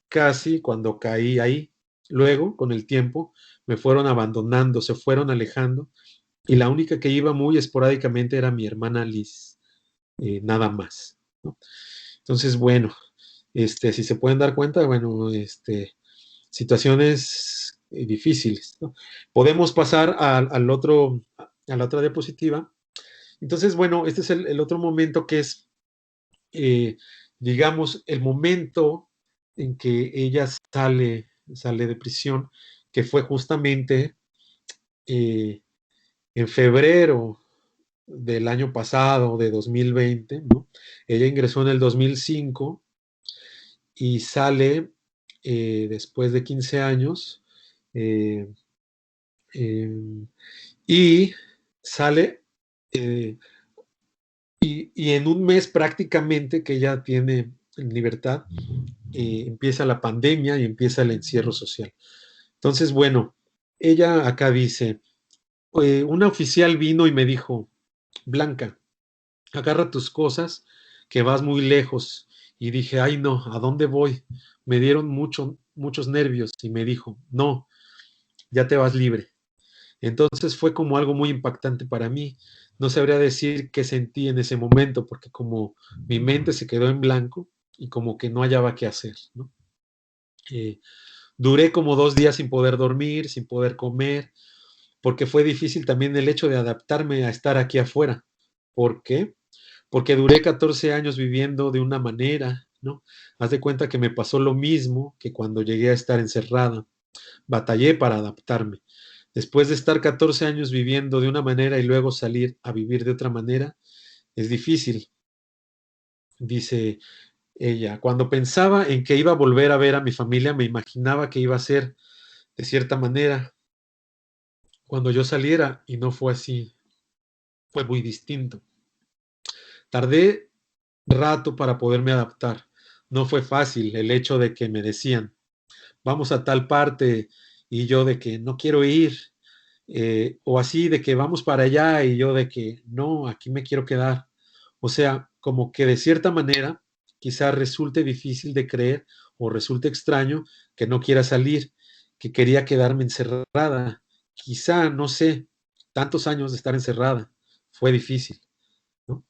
casi cuando caí ahí. Luego, con el tiempo, me fueron abandonando, se fueron alejando, y la única que iba muy esporádicamente era mi hermana Liz, nada más, ¿no? Entonces, bueno, si se pueden dar cuenta, bueno, situaciones difíciles, ¿no? Podemos pasar a la otra diapositiva. Entonces, bueno, este es el otro momento que es, eh, digamos, el momento en que ella sale de prisión, que fue justamente eh, en febrero del año pasado, de 2020, ¿no? Ella ingresó en el 2005 y sale después de 15 años eh, eh, y sale y en un mes prácticamente que ella tiene en libertad, empieza la pandemia y empieza el encierro social. Entonces, bueno, ella acá dice, una oficial vino y me dijo, Blanca, agarra tus cosas, que vas muy lejos. Y dije, ay no, ¿a dónde voy? Me dieron muchos nervios y me dijo, no, ya te vas libre. Entonces fue como algo muy impactante para mí. No sabría decir qué sentí en ese momento, porque como mi mente se quedó en blanco y como que no hallaba qué hacer, ¿no? Eh, Duré como 2 días sin poder dormir, sin poder comer, porque fue difícil también el hecho de adaptarme a estar aquí afuera. ¿Por qué? Porque duré 14 años viviendo de una manera, ¿no? Haz de cuenta que me pasó lo mismo que cuando llegué a estar encerrada. Batallé para adaptarme. Después de estar 14 años viviendo de una manera y luego salir a vivir de otra manera, es difícil, dice ella. Cuando pensaba en que iba a volver a ver a mi familia, me imaginaba que iba a ser de cierta manera cuando yo saliera y no fue así, fue muy distinto. Tardé rato para poderme adaptar. No fue fácil el hecho de que me decían, vamos a tal parte y yo de que no quiero ir, o así de que vamos para allá y yo de que no, aquí me quiero quedar. O sea, como que de cierta manera quizás resulte difícil de creer o resulte extraño que no quiera salir, que quería quedarme encerrada. Quizá, no sé, tantos años de estar encerrada, fue difícil, ¿no?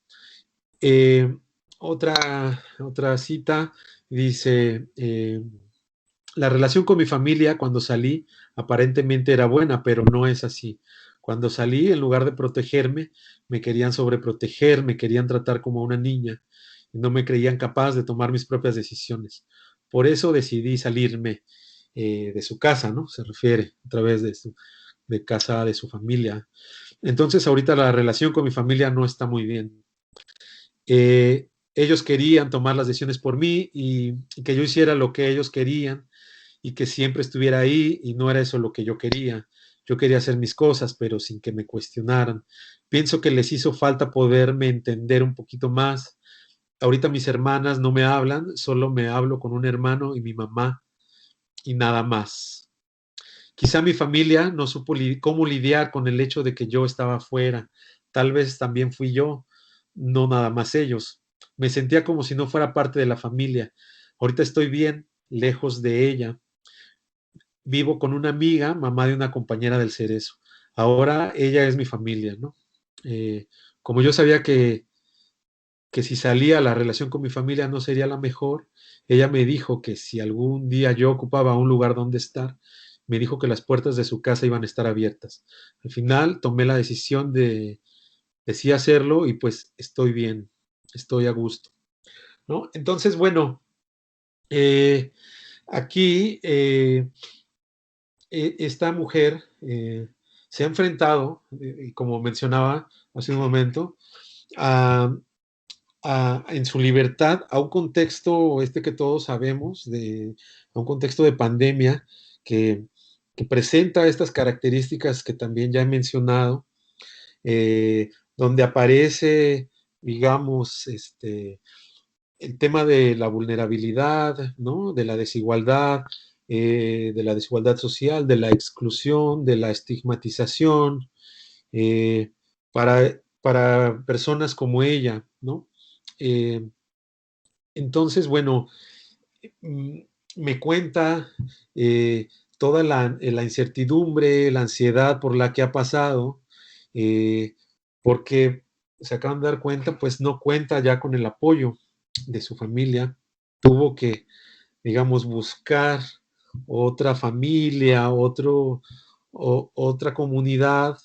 Eh, otra cita dice, la relación con mi familia cuando salí aparentemente era buena, pero no es así. Cuando salí, en lugar de protegerme, me querían sobreproteger, me querían tratar como a una niña y no me creían capaz de tomar mis propias decisiones. Por eso decidí salirme de su casa, ¿no? Se refiere a través de casa de su familia. Entonces, ahorita la relación con mi familia no está muy bien. Ellos querían tomar las decisiones por mí y que yo hiciera lo que ellos querían y que siempre estuviera ahí y no era eso lo que yo quería. Yo quería hacer mis cosas, pero sin que me cuestionaran. Pienso que les hizo falta poderme entender un poquito más. Ahorita mis hermanas no me hablan, solo me hablo con un hermano y mi mamá y nada más. Quizá mi familia no supo cómo lidiar con el hecho de que yo estaba afuera. Tal vez también fui yo, no nada más ellos. Me sentía como si no fuera parte de la familia. Ahorita estoy bien, lejos de ella. Vivo con una amiga, mamá de una compañera del Cerezo. Ahora ella es mi familia, ¿no? Eh, Como yo sabía que si salía la relación con mi familia no sería la mejor, ella me dijo que si algún día yo ocupaba un lugar donde estar, me dijo que las puertas de su casa iban a estar abiertas. Al final tomé la decisión de sí hacerlo y pues estoy bien, estoy a gusto, ¿no? Entonces, bueno, eh, aquí esta mujer se ha enfrentado, como mencionaba hace un momento, a, en su libertad a un contexto este que todos sabemos, a un contexto de pandemia que, que presenta estas características que también ya he mencionado, donde aparece, digamos, el tema de la vulnerabilidad, ¿no? De la desigualdad social, de la exclusión, de la estigmatización, para personas como ella, ¿no? Eh, entonces, bueno, mm, me cuenta toda la incertidumbre, la ansiedad por la que ha pasado, eh, porque se acaban de dar cuenta, pues no cuenta ya con el apoyo de su familia, tuvo que, digamos, buscar otra familia, otra comunidad,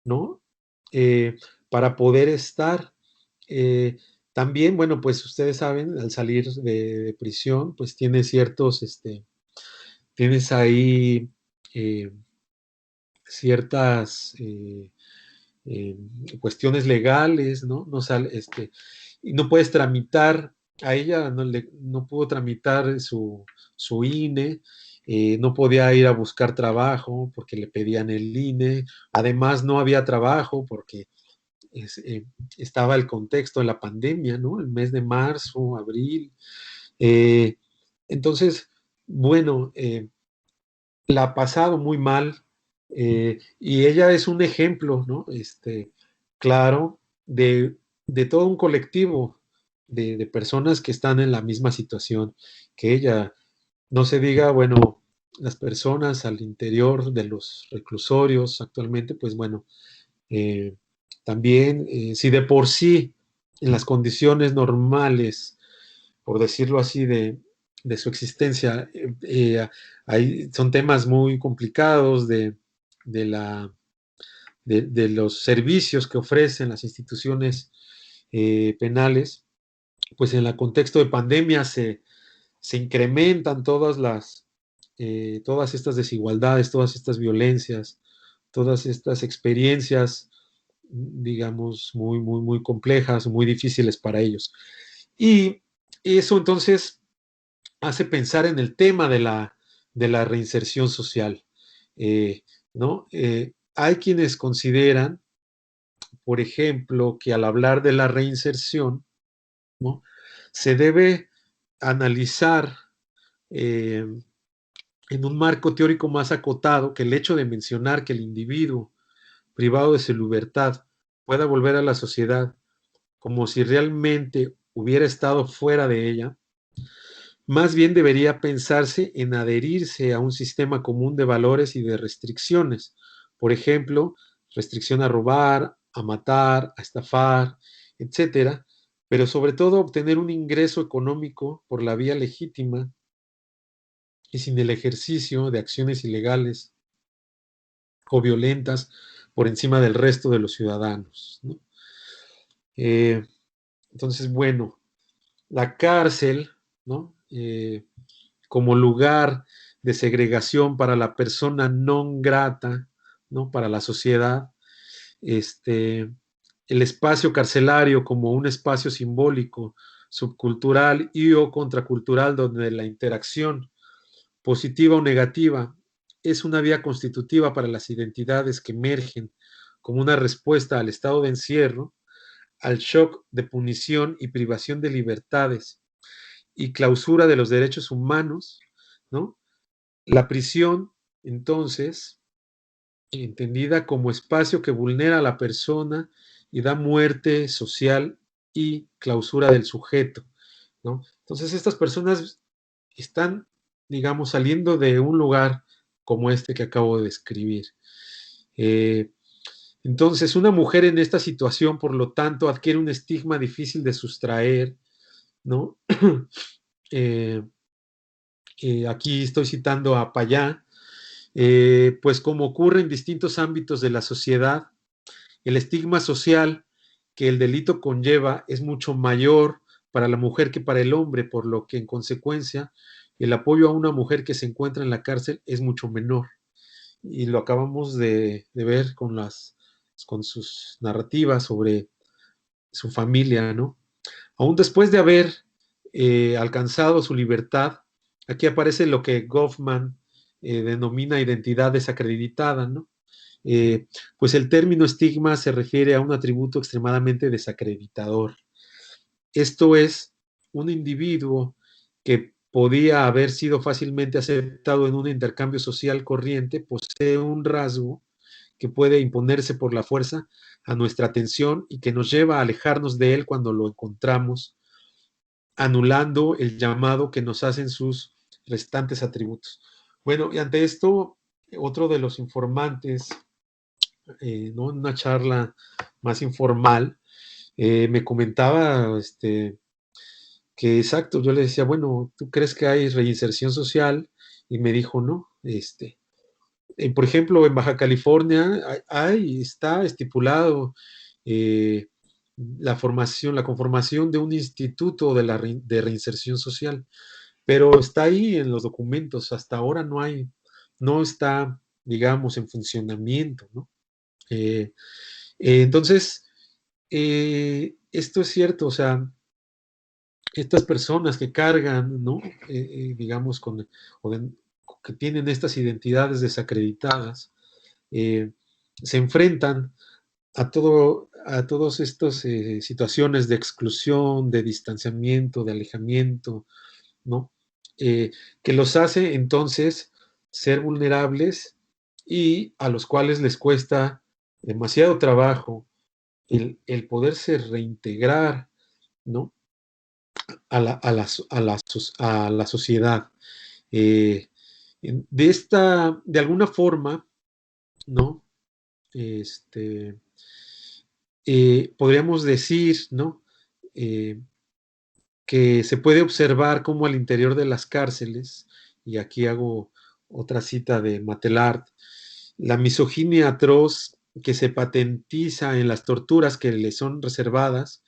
¿no? Para poder estar. Eh, También, bueno, pues ustedes saben, al salir de prisión, pues tienes ahí eh, ciertas eh, cuestiones legales, ¿no? No sale, y no puedes tramitar, a ella no pudo tramitar su INE, no podía ir a buscar trabajo porque le pedían el INE, además no había trabajo porque es, eh, estaba el contexto de la pandemia, ¿no? El mes de marzo, abril. eh, Entonces, bueno, la ha pasado muy mal, y ella es un ejemplo, ¿no? Claro, de todo un colectivo de personas que están en la misma situación que ella. No se diga, bueno, las personas al interior de los reclusorios actualmente, pues bueno, eh, también, si de por sí, en las condiciones normales, por decirlo así, de su existencia, son temas muy complicados de la, de los servicios que ofrecen las instituciones penales, pues en el contexto de pandemia se incrementan todas estas desigualdades, todas estas violencias, todas estas experiencias, digamos, muy, muy, muy complejas, muy difíciles para ellos. Y eso entonces hace pensar en el tema de la reinserción social, ¿no? Hay quienes consideran, por ejemplo, que al hablar de la reinserción, ¿no? Se debe analizar eh, en un marco teórico más acotado que el hecho de mencionar que el individuo privado de su libertad pueda volver a la sociedad como si realmente hubiera estado fuera de ella, más bien debería pensarse en adherirse a un sistema común de valores y de restricciones. Por ejemplo, restricción a robar, a matar, a estafar, etcétera, pero sobre todo obtener un ingreso económico por la vía legítima y sin el ejercicio de acciones ilegales o violentas por encima del resto de los ciudadanos, ¿no? Eh, entonces, bueno, la cárcel, ¿no? Como lugar de segregación para la persona non grata, ¿no? Para la sociedad, el espacio carcelario como un espacio simbólico, subcultural y o contracultural donde la interacción positiva o negativa, es una vía constitutiva para las identidades que emergen como una respuesta al estado de encierro, al shock de punición y privación de libertades y clausura de los derechos humanos, ¿no? La prisión, entonces, entendida como espacio que vulnera a la persona y da muerte social y clausura del sujeto, ¿no? Entonces, estas personas están, digamos, saliendo de un lugar como este que acabo de describir. Eh, entonces, una mujer en esta situación, por lo tanto, adquiere un estigma difícil de sustraer, ¿no? eh, aquí estoy citando a Payá, pues como ocurre en distintos ámbitos de la sociedad, el estigma social que el delito conlleva es mucho mayor para la mujer que para el hombre, por lo que en consecuencia el apoyo a una mujer que se encuentra en la cárcel es mucho menor. Y lo acabamos de ver con sus narrativas sobre su familia, ¿no? Aún después de haber alcanzado su libertad, aquí aparece lo que Goffman denomina identidad desacreditada, ¿no? Pues el término estigma se refiere a un atributo extremadamente desacreditador. Esto es, un individuo que podía haber sido fácilmente aceptado en un intercambio social corriente posee un rasgo que puede imponerse por la fuerza a nuestra atención y que nos lleva a alejarnos de él cuando lo encontramos, anulando el llamado que nos hacen sus restantes atributos. Bueno, y ante esto, otro de los informantes, ¿no? En una charla más informal, me comentaba que exacto, yo le decía, bueno, ¿tú crees que hay reinserción social? Y me dijo, no, por ejemplo, en Baja California está estipulado eh, la conformación de un instituto de reinserción social, pero está ahí en los documentos, hasta ahora no está, digamos, en funcionamiento, ¿no? Eh, entonces, esto es cierto, o sea, estas personas que cargan, ¿no? Digamos, que tienen estas identidades desacreditadas, eh, se enfrentan a todas estas situaciones de exclusión, de distanciamiento, de alejamiento, ¿no? que los hace entonces ser vulnerables y a los cuales les cuesta demasiado trabajo el poderse reintegrar, ¿no? A la sociedad. Eh, de alguna forma, ¿no? Este, podríamos decir, ¿no? Eh, que se puede observar cómo al interior de las cárceles, y aquí hago otra cita de Matelart, la misoginia atroz que se patentiza en las torturas que le son reservadas,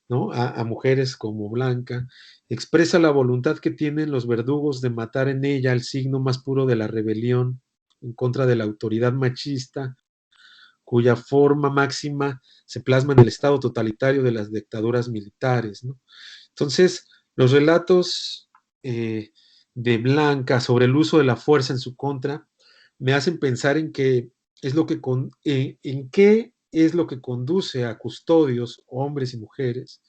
¿no? A mujeres como Blanca, expresa la voluntad que tienen los verdugos de matar en ella el signo más puro de la rebelión en contra de la autoridad machista, cuya forma máxima se plasma en el estado totalitario de las dictaduras militares, ¿no? Entonces, los relatos de Blanca sobre el uso de la fuerza en su contra me hacen pensar en qué es lo que conduce a custodios, hombres y mujeres,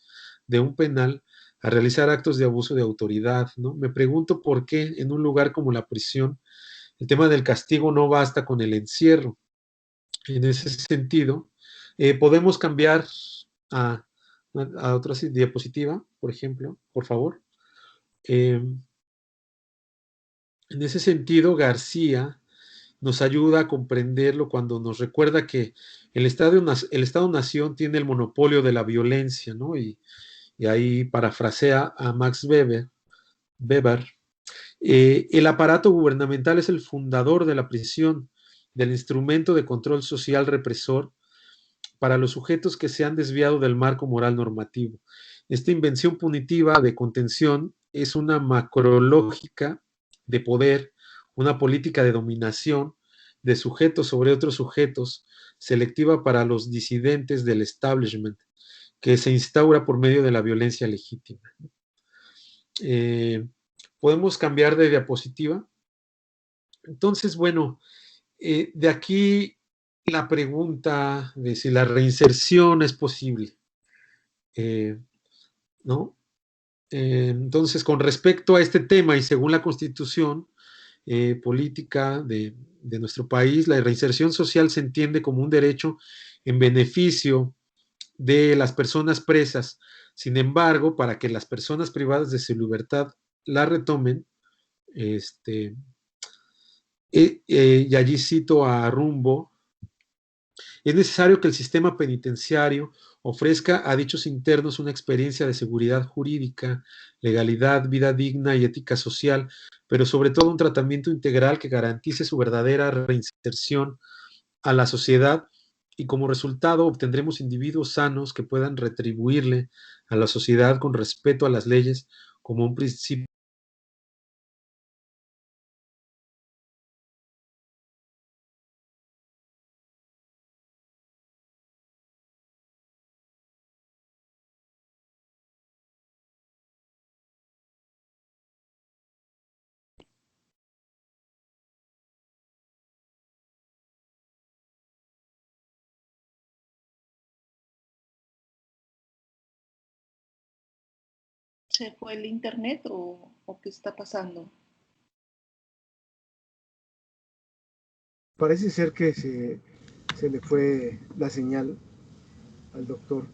de un penal a realizar actos de abuso de autoridad, ¿no? Me pregunto por qué en un lugar como la prisión el tema del castigo no basta con el encierro. En ese sentido, podemos cambiar a, a otra diapositiva, por ejemplo, por favor. En ese sentido, García nos ayuda a comprenderlo cuando nos recuerda que el Estado-Nación tiene el monopolio de la violencia, ¿no? Y ahí parafrasea a Max Weber. El aparato gubernamental es el fundador de la prisión, del instrumento de control social represor para los sujetos que se han desviado del marco moral normativo. Esta invención punitiva de contención es una macrológica de poder, una política de dominación de sujetos sobre otros sujetos, selectiva para los disidentes del establishment, que se instaura por medio de la violencia legítima. Podemos cambiar de diapositiva. Entonces, bueno, de aquí la pregunta de si la reinserción es posible, ¿no? Entonces, con respecto a este tema y según la Constitución política de nuestro país, la reinserción social se entiende como un derecho en beneficio de las personas presas. Sin embargo, para que las personas privadas de su libertad la retomen, y allí cito a Rumbo, es necesario que el sistema penitenciario ofrezca a dichos internos una experiencia de seguridad jurídica, legalidad, vida digna y ética social, pero sobre todo un tratamiento integral que garantice su verdadera reinserción a la sociedad y como resultado obtendremos individuos sanos que puedan retribuirle a la sociedad con respeto a las leyes como un principio. ¿Se fue el internet o qué está pasando? Parece ser que se le fue la señal al doctor.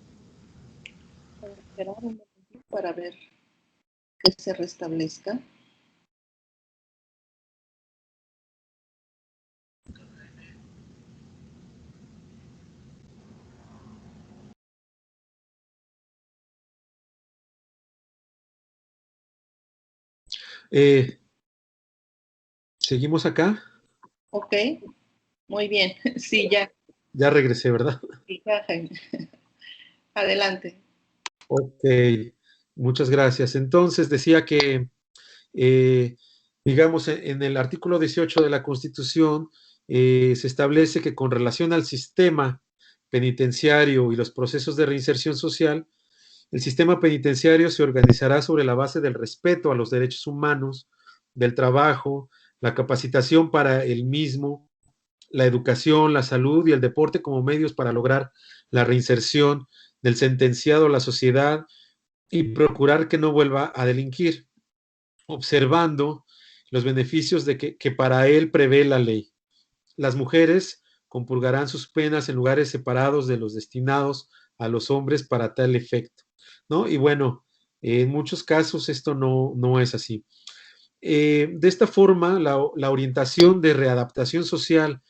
Voy a esperar un momento para ver que se restablezca. ¿Seguimos acá? Ok, muy bien. Sí, ya. Ya regresé, ¿verdad? Adelante. Ok, muchas gracias. Entonces decía que, eh, digamos, en el artículo 18 de la Constitución se establece que con relación al sistema penitenciario y los procesos de reinserción social, el sistema penitenciario se organizará sobre la base del respeto a los derechos humanos, del trabajo, la capacitación para el mismo, la educación, la salud y el deporte como medios para lograr la reinserción del sentenciado a la sociedad y procurar que no vuelva a delinquir. observando los beneficios de que para él prevé la ley. Las mujeres compurgarán sus penas en lugares separados de los destinados a los hombres para tal efecto, ¿no? Y bueno, en muchos casos esto no es así. De esta forma, la orientación de readaptación social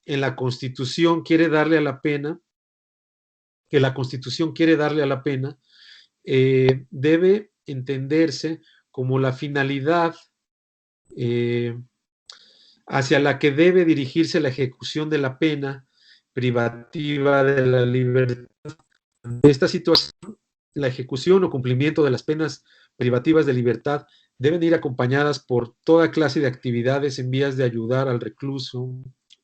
en la Constitución quiere darle a la pena, que la Constitución quiere darle a la pena, debe entenderse como la finalidad hacia la que debe dirigirse la ejecución de la pena privativa de la libertad. En esta situación, la ejecución o cumplimiento de las penas privativas de libertad deben ir acompañadas por toda clase de actividades en vías de ayudar al recluso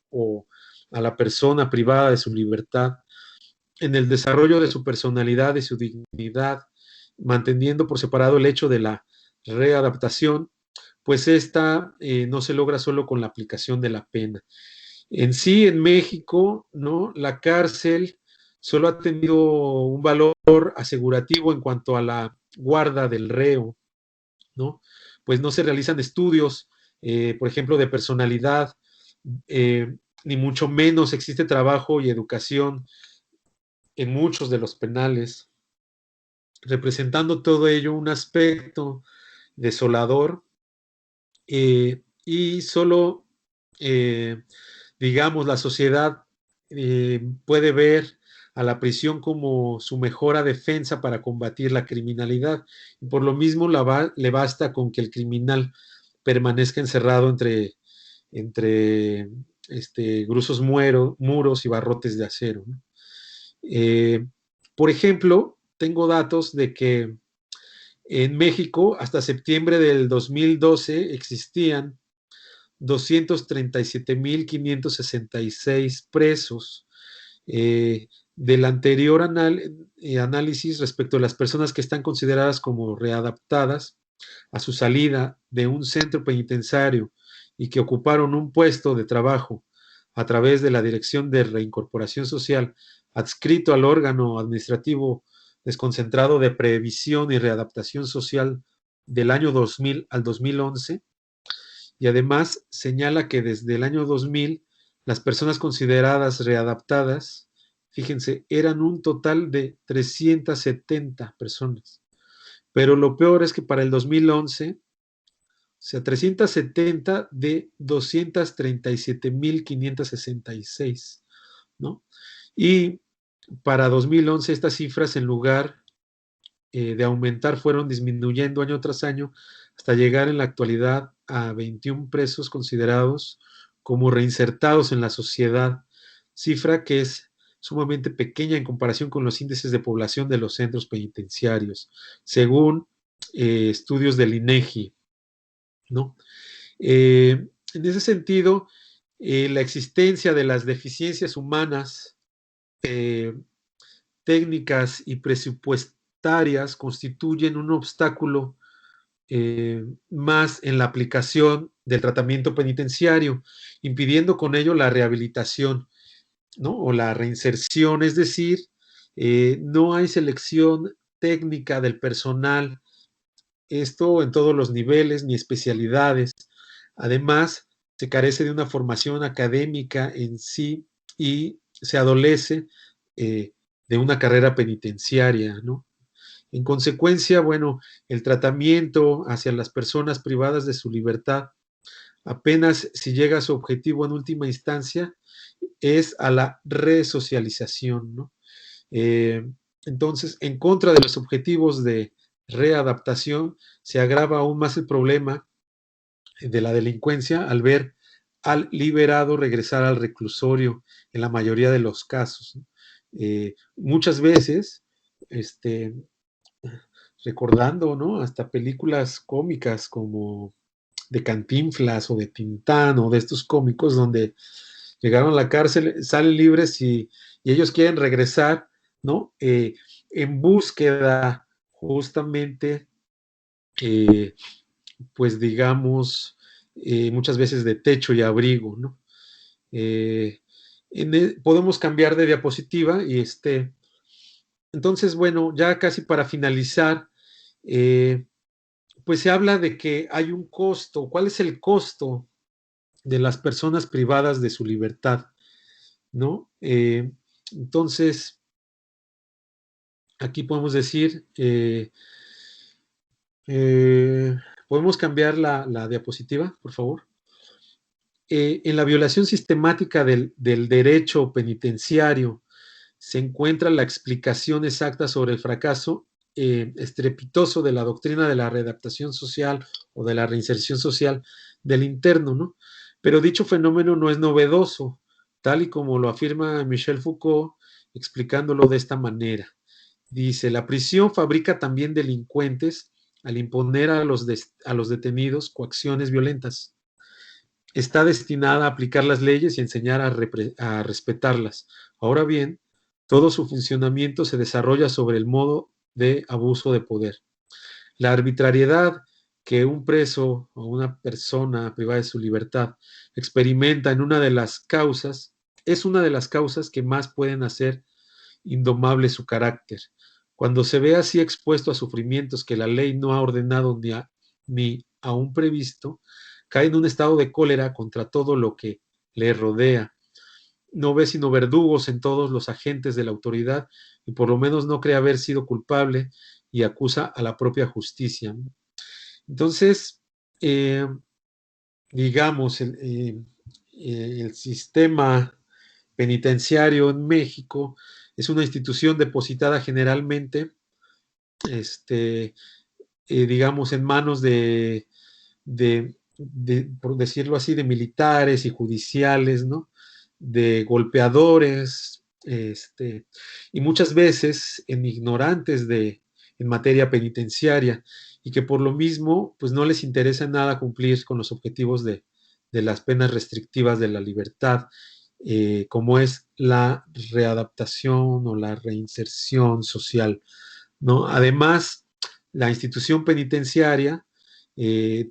o a la persona privada de su libertad en el desarrollo de su personalidad y su dignidad, manteniendo por separado el hecho de la readaptación, pues esta no se logra solo con la aplicación de la pena. En sí, en México, ¿no? La cárcel solo ha tenido un valor asegurativo en cuanto a la guarda del reo, ¿no? Pues no se realizan estudios, por ejemplo, de personalidad, ni mucho menos existe trabajo y educación en muchos de los penales, representando todo ello un aspecto desolador y solo, digamos, la sociedad puede ver a la prisión como su mejor defensa para combatir la criminalidad. Y por lo mismo le basta con que el criminal permanezca encerrado entre gruesos muros y barrotes de acero, ¿no? Por ejemplo, tengo datos de que en México hasta septiembre del 2012 existían 237,566 presos. Del anterior análisis respecto a las personas que están consideradas como readaptadas a su salida de un centro penitenciario y que ocuparon un puesto de trabajo a través de la Dirección de Reincorporación Social adscrito al órgano administrativo desconcentrado de previsión y readaptación social del año 2000 al 2011, y además señala que desde el año 2000 las personas consideradas readaptadas, fíjense, eran un total de 370 personas. Pero lo peor es que para el 2011, o sea, 370 de 237,566, ¿no? Y para 2011 estas cifras, en lugar de aumentar, fueron disminuyendo año tras año hasta llegar en la actualidad a 21 presos considerados como reinsertados en la sociedad, cifra que es sumamente pequeña en comparación con los índices de población de los centros penitenciarios, según estudios del INEGI, ¿no? En ese sentido, la existencia de las deficiencias humanas, técnicas y presupuestarias constituyen un obstáculo más en la aplicación del tratamiento penitenciario, impidiendo con ello la rehabilitación, ¿no? O la reinserción, es decir, no hay selección técnica del personal, esto en todos los niveles ni especialidades. Además, se carece de una formación académica en sí y se adolece de una carrera penitenciaria, ¿no? En consecuencia, bueno, el tratamiento hacia las personas privadas de su libertad, apenas si llega a su objetivo en última instancia, es a la resocialización, ¿no? Entonces, en contra de los objetivos de readaptación, se agrava aún más el problema de la delincuencia al ver al liberado regresar al reclusorio en la mayoría de los casos, ¿no? Muchas veces, recordando, ¿no? Hasta películas cómicas como de Cantinflas o de Tintán o de estos cómicos donde llegaron a la cárcel, salen libres y ellos quieren regresar, ¿no? En búsqueda justamente, pues digamos, muchas veces de techo y abrigo, ¿no? Podemos cambiar de diapositiva y entonces, bueno, ya casi para finalizar, pues se habla de que hay un costo. ¿Cuál es el costo de las personas privadas de su libertad? ¿No? Entonces, aquí podemos decir, ¿podemos cambiar la diapositiva, por favor? En la violación sistemática del derecho penitenciario se encuentra la explicación exacta sobre el fracaso estrepitoso de la doctrina de la readaptación social o de la reinserción social del interno, ¿no? Pero dicho fenómeno no es novedoso, tal y como lo afirma Michel Foucault, explicándolo de esta manera. Dice, la prisión fabrica también delincuentes al imponer a los detenidos coacciones violentas. Está destinada a aplicar las leyes y enseñar a respetarlas. Ahora bien, todo su funcionamiento se desarrolla sobre el modo de abuso de poder. La arbitrariedad que un preso o una persona privada de su libertad experimenta en una de las causas, es una de las causas que más pueden hacer indomable su carácter. Cuando se ve así expuesto a sufrimientos que la ley no ha ordenado ni aún previsto, cae en un estado de cólera contra todo lo que le rodea. No ve sino verdugos en todos los agentes de la autoridad y por lo menos no cree haber sido culpable y acusa a la propia justicia. Entonces, digamos, el sistema penitenciario en México es una institución depositada generalmente, digamos, en manos por decirlo así, de militares y judiciales, ¿no? De golpeadores, y muchas veces en ignorantes en materia penitenciaria, y que por lo mismo, pues no les interesa nada cumplir con los objetivos de las penas restrictivas de la libertad, como es la readaptación o la reinserción social, ¿no? Además, la institución penitenciaria,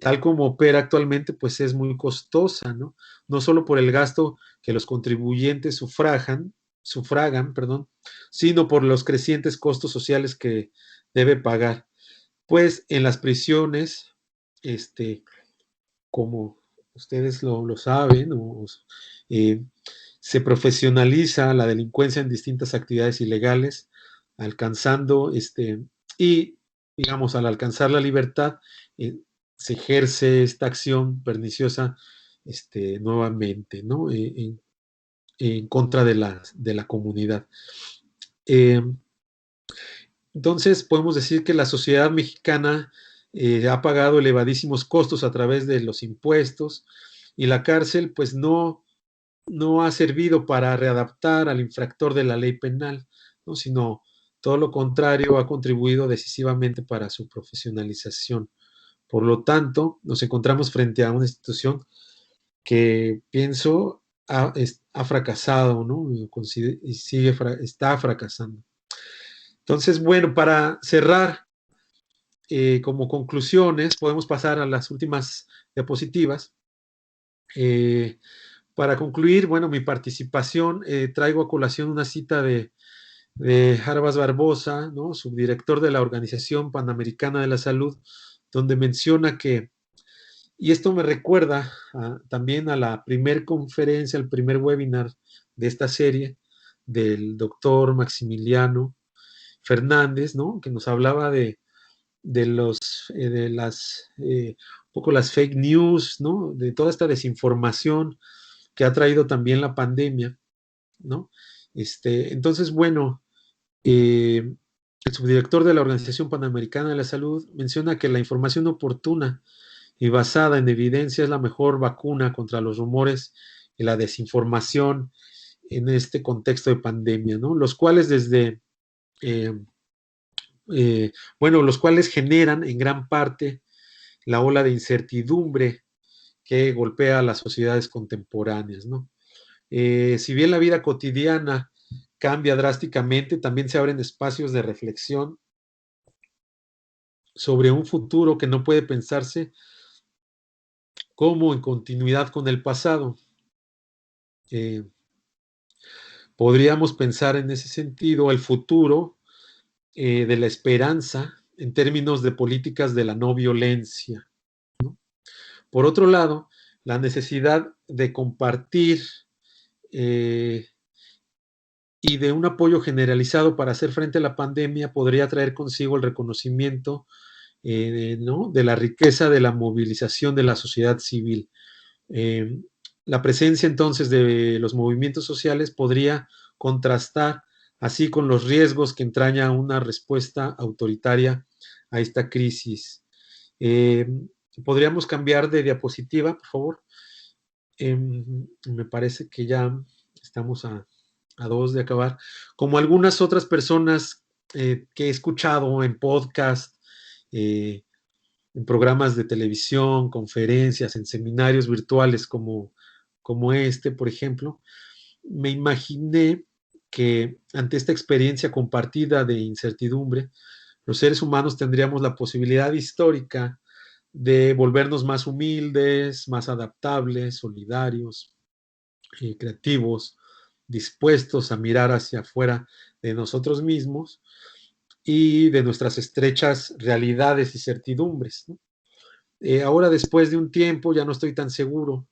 tal como opera actualmente, pues es muy costosa, ¿no? No solo por el gasto que los contribuyentes sufragan, perdón, sino por los crecientes costos sociales que debe pagar. Pues en las prisiones, como ustedes lo saben, eh, se profesionaliza la delincuencia en distintas actividades ilegales, alcanzando, y digamos, al alcanzar la libertad, se ejerce esta acción perniciosa nuevamente, ¿no? En contra de la comunidad. Entonces, podemos decir que la sociedad mexicana ha pagado elevadísimos costos a través de los impuestos y la cárcel, pues no ha servido para readaptar al infractor de la ley penal, ¿no? Sino todo lo contrario, ha contribuido decisivamente para su profesionalización. Por lo tanto, nos encontramos frente a una institución que pienso ha fracasado, ¿no? Y está fracasando. Entonces, bueno, para cerrar, como conclusiones, podemos pasar a las últimas diapositivas. Para concluir, bueno, mi participación, traigo a colación una cita de Jarbas Barbosa, ¿no? Subdirector de la Organización Panamericana de la Salud, donde menciona que, y esto me recuerda también a la primer conferencia, el primer webinar de esta serie del doctor Maximiliano Fernández, ¿no? Que nos hablaba de las un poco las fake news, ¿no? De toda esta desinformación que ha traído también la pandemia, ¿no? Entonces, bueno, el subdirector de la Organización Panamericana de la Salud menciona que la información oportuna y basada en evidencia es la mejor vacuna contra los rumores y la desinformación en este contexto de pandemia, ¿no? Los cuales eh, los cuales generan en gran parte la ola de incertidumbre que golpea a las sociedades contemporáneas, ¿no? Si bien la vida cotidiana cambia drásticamente, también se abren espacios de reflexión sobre un futuro que no puede pensarse como en continuidad con el pasado. Podríamos pensar en ese sentido el futuro de la esperanza en términos de políticas de la no violencia, ¿no? Por otro lado, la necesidad de compartir y de un apoyo generalizado para hacer frente a la pandemia podría traer consigo el reconocimiento, ¿no?, de la riqueza de la movilización de la sociedad civil. La presencia entonces de los movimientos sociales podría contrastar así con los riesgos que entraña una respuesta autoritaria a esta crisis. ¿Podríamos cambiar de diapositiva, por favor? Me parece que ya estamos a 2 de acabar. Como algunas otras personas que he escuchado en podcast, en programas de televisión, conferencias, en seminarios virtuales como este, por ejemplo, me imaginé que ante esta experiencia compartida de incertidumbre, los seres humanos tendríamos la posibilidad histórica de volvernos más humildes, más adaptables, solidarios, creativos, dispuestos a mirar hacia afuera de nosotros mismos y de nuestras estrechas realidades y certidumbres, ¿no? Ahora, después de un tiempo, ya no estoy tan seguro,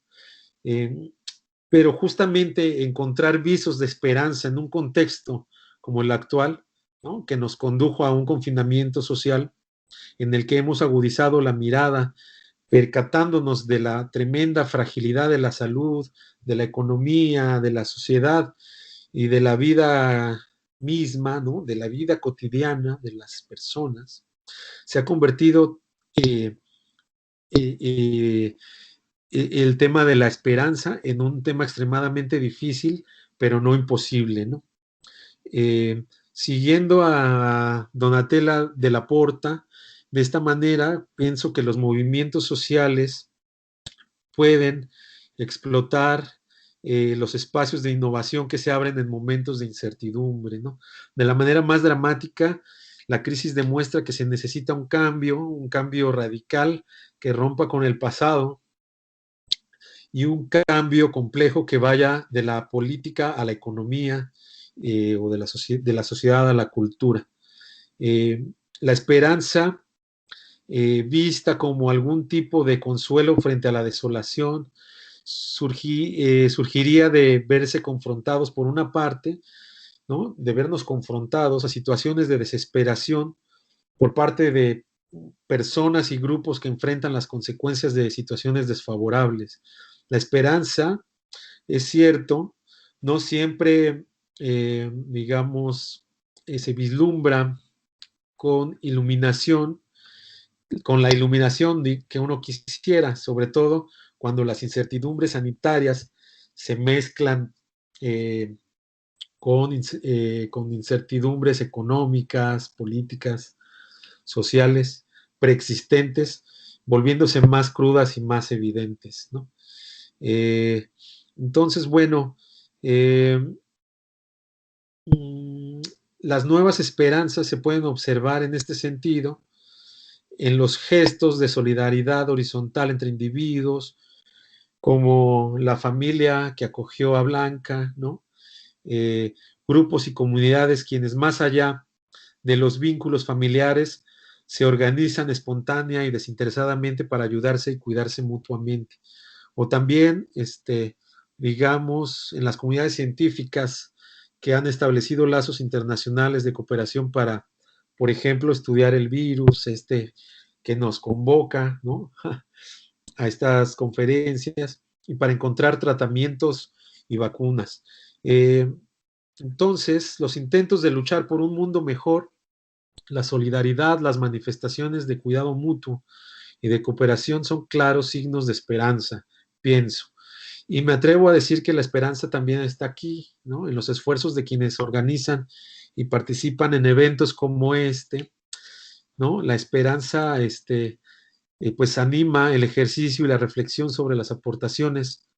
pero justamente encontrar visos de esperanza en un contexto como el actual, ¿no?, que nos condujo a un confinamiento social en el que hemos agudizado la mirada, percatándonos de la tremenda fragilidad de la salud, de la economía, de la sociedad y de la vida misma, ¿no?, de la vida cotidiana de las personas, se ha convertido el tema de la esperanza en un tema extremadamente difícil, pero no imposible, ¿no? Siguiendo a Donatella de la Porta, de esta manera pienso que los movimientos sociales pueden explotar los espacios de innovación que se abren en momentos de incertidumbre, ¿no? De la manera más dramática, la crisis demuestra que se necesita un cambio radical que rompa con el pasado y un cambio complejo que vaya de la política a la economía o de la sociedad a la cultura. La esperanza, vista como algún tipo de consuelo frente a la desolación, surgiría de verse confrontados por una parte, ¿no?, de vernos confrontados a situaciones de desesperación por parte de personas y grupos que enfrentan las consecuencias de situaciones desfavorables. La esperanza, es cierto, no siempre, digamos, se vislumbra con iluminación, con la iluminación que uno quisiera, sobre todo cuando las incertidumbres sanitarias se mezclan con incertidumbres económicas, políticas, sociales, preexistentes, volviéndose más crudas y más evidentes, ¿no? Entonces, bueno, las nuevas esperanzas se pueden observar en este sentido en los gestos de solidaridad horizontal entre individuos, como la familia que acogió a Blanca, ¿no? Grupos y comunidades quienes más allá de los vínculos familiares se organizan espontánea y desinteresadamente para ayudarse y cuidarse mutuamente. O también, digamos, en las comunidades científicas que han establecido lazos internacionales de cooperación para, por ejemplo, estudiar el virus, que nos convoca, ¿no?, a estas conferencias y para encontrar tratamientos y vacunas. Entonces, los intentos de luchar por un mundo mejor, la solidaridad, las manifestaciones de cuidado mutuo y de cooperación son claros signos de esperanza, pienso. Y me atrevo a decir que la esperanza también está aquí, ¿no?, en los esfuerzos de quienes organizan y participan en eventos como este, ¿no? La esperanza, pues anima el ejercicio y la reflexión sobre las aportaciones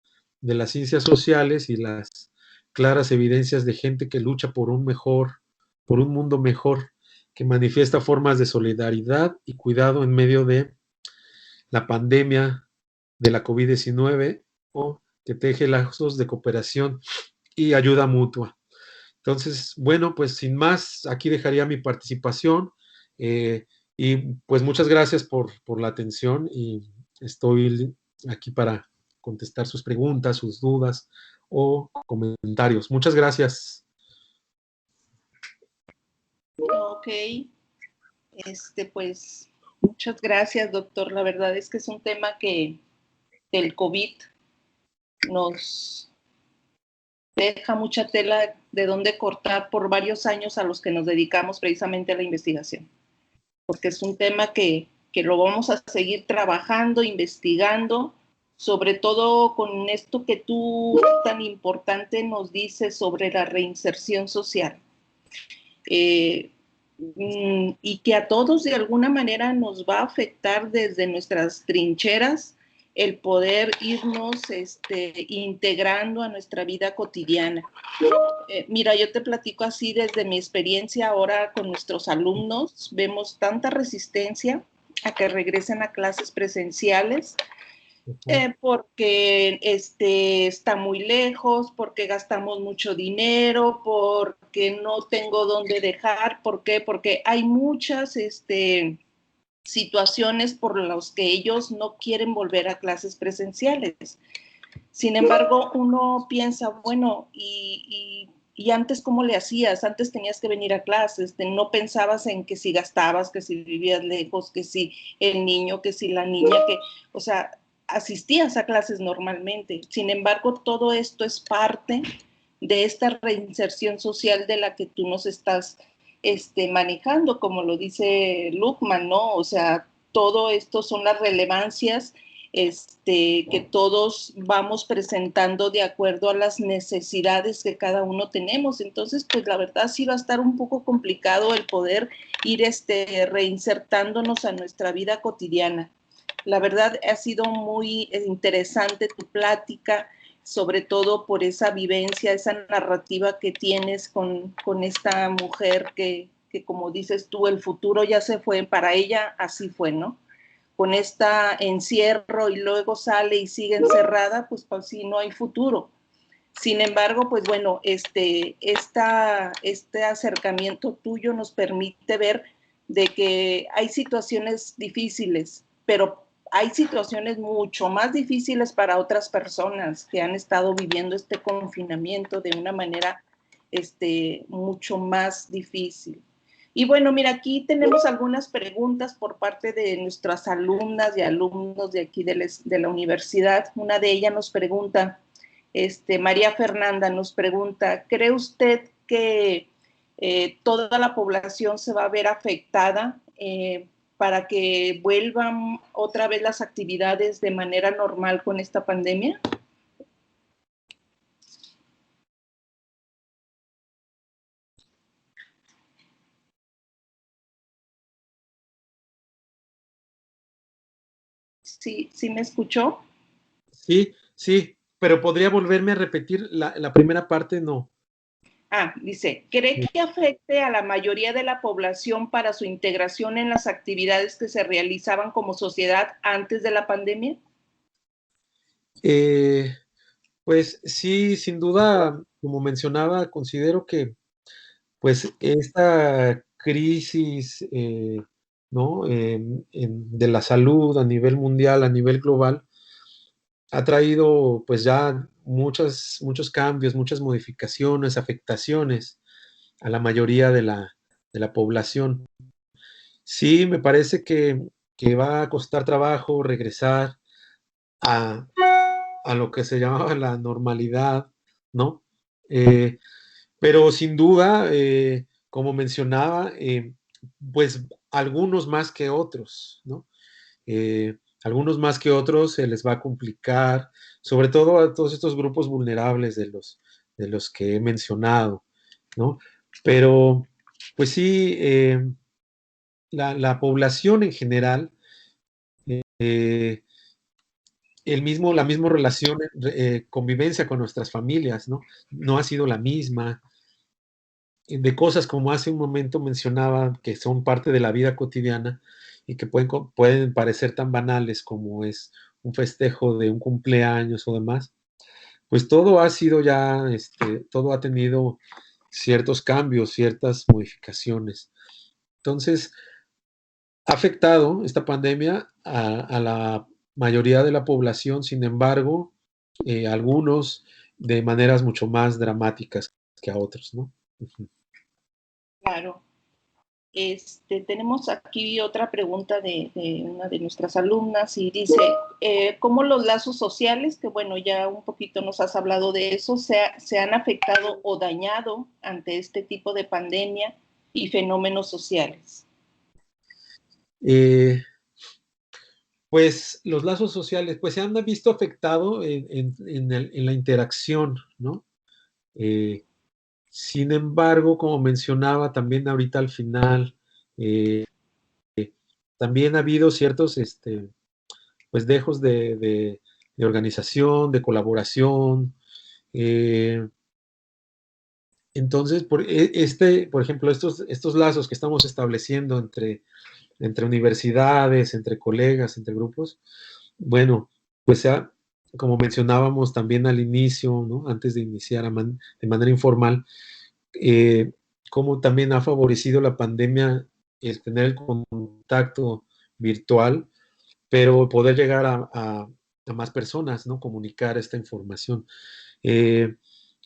de las ciencias sociales y las claras evidencias de gente que lucha por un mundo mejor, que manifiesta formas de solidaridad y cuidado en medio de la pandemia de la COVID-19 o que teje lazos de cooperación y ayuda mutua. Entonces, bueno, pues sin más, aquí dejaría mi participación. Y pues muchas gracias por la atención y estoy aquí para contestar sus preguntas, sus dudas o comentarios. Muchas gracias. Ok, pues muchas gracias, doctor. La verdad es que es un tema que el COVID nos deja mucha tela de dónde cortar por varios años a los que nos dedicamos precisamente a la investigación, porque es un tema que lo vamos a seguir trabajando, investigando, sobre todo con esto que tú tan importante nos dices sobre la reinserción social. Y que a todos de alguna manera nos va a afectar desde nuestras trincheras el poder irnos integrando a nuestra vida cotidiana. Mira, yo te platico así desde mi experiencia ahora con nuestros alumnos, vemos tanta resistencia a que regresen a clases presenciales, porque está muy lejos, porque gastamos mucho dinero, porque no tengo dónde dejar. ¿Por qué? Porque hay muchas situaciones por las que ellos no quieren volver a clases presenciales. Sin embargo, uno piensa, bueno, y antes cómo le hacías, antes tenías que venir a clases, no pensabas en que si gastabas, que si vivías lejos, que si el niño, que si la niña, o sea, asistías a clases normalmente. Sin embargo, todo esto es parte de esta reinserción social de la que tú nos estás manejando, como lo dice Luckman, ¿no? O sea, todo esto son las relevancias que todos vamos presentando de acuerdo a las necesidades que cada uno tenemos. Entonces, pues la verdad sí va a estar un poco complicado el poder ir reinsertándonos a nuestra vida cotidiana. La verdad ha sido muy interesante tu plática, sobre todo por esa vivencia, esa narrativa que tienes con esta mujer que, como dices tú, el futuro ya se fue, para ella así fue, ¿no? Con este encierro y luego sale y sigue encerrada, pues sí, no hay futuro. Sin embargo, pues bueno, este acercamiento tuyo nos permite ver de que hay situaciones difíciles, pero hay situaciones mucho más difíciles para otras personas que han estado viviendo este confinamiento de una manera mucho más difícil. Y bueno, mira, aquí tenemos algunas preguntas por parte de nuestras alumnas y alumnos de aquí de la universidad. Una de ellas nos pregunta, María Fernanda nos pregunta, ¿cree usted que toda la población se va a ver afectada para que vuelvan otra vez las actividades de manera normal con esta pandemia? ¿Sí, sí me escuchó? Sí, sí, pero podría volverme a repetir la primera parte, no. Dice, ¿cree que afecte a la mayoría de la población para su integración en las actividades que se realizaban como sociedad antes de la pandemia? Pues sí, sin duda, como mencionaba, considero que pues esta crisis, ¿no? De la salud a nivel mundial, a nivel global, ha traído pues ya muchos cambios, muchas modificaciones, afectaciones a la mayoría de la población. Sí, me parece que va a costar trabajo regresar a, a lo que se llamaba la normalidad, ¿no? Eh, pero sin duda, como mencionaba, pues algunos más que otros, ¿no? Algunos más que otros se les va a complicar, sobre todo a todos estos grupos vulnerables de los que he mencionado, ¿no? Pero, pues sí, la población en general, eh, la misma relación, convivencia con nuestras familias, ¿no? No ha sido la misma. De cosas como hace un momento mencionaba, que son parte de la vida cotidiana y que pueden parecer tan banales como es un festejo de un cumpleaños o demás, pues todo ha sido ya, todo ha tenido ciertos cambios, ciertas modificaciones. Entonces, ha afectado esta pandemia a la mayoría de la población, sin embargo, algunos de maneras mucho más dramáticas que a otros, ¿no? Ujú. Claro. Tenemos aquí otra pregunta de una de nuestras alumnas y dice, ¿cómo los lazos sociales, que bueno, ya un poquito nos has hablado de eso, se han afectado o dañado ante este tipo de pandemia y fenómenos sociales? Pues los lazos sociales, pues se han visto afectados en la interacción, ¿no? Eh, Sin embargo, como mencionaba también ahorita al final, eh, también ha habido ciertos, pues dejos de organización, de colaboración. eh, entonces, por ejemplo, estos lazos que estamos estableciendo entre universidades, entre colegas, entre grupos, bueno, pues como mencionábamos también al inicio, ¿no? Antes de iniciar de manera informal, eh, cómo también ha favorecido la pandemia el tener el contacto virtual, pero poder llegar a más personas, ¿no? Comunicar esta información. Eh,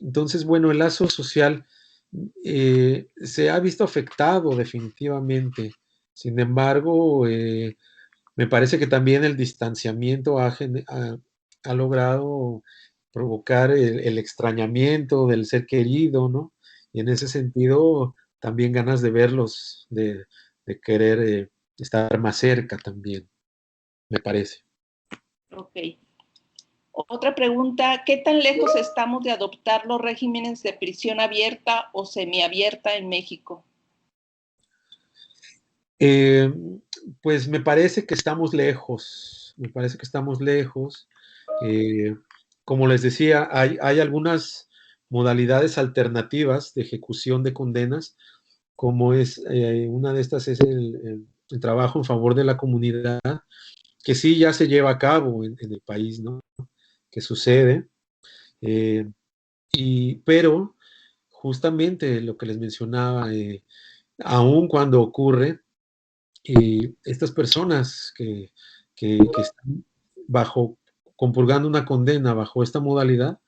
entonces, bueno, el lazo social se ha visto afectado definitivamente. Sin embargo, me parece que también el distanciamiento ha logrado provocar el extrañamiento del ser querido, ¿no? Y en ese sentido, también ganas de verlos, de querer estar más cerca también, me parece. Ok. Otra pregunta, ¿qué tan lejos estamos de adoptar los regímenes de prisión abierta o semiabierta en México? Eh, pues me parece que estamos lejos, me parece que estamos lejos. Eh, Como les decía, hay algunas modalidades alternativas de ejecución de condenas, como es una de estas es el trabajo en favor de la comunidad, que sí ya se lleva a cabo en el país, ¿no? Que sucede, eh, pero justamente lo que les mencionaba, aun cuando ocurre, estas personas que están compurgando una condena bajo esta modalidad,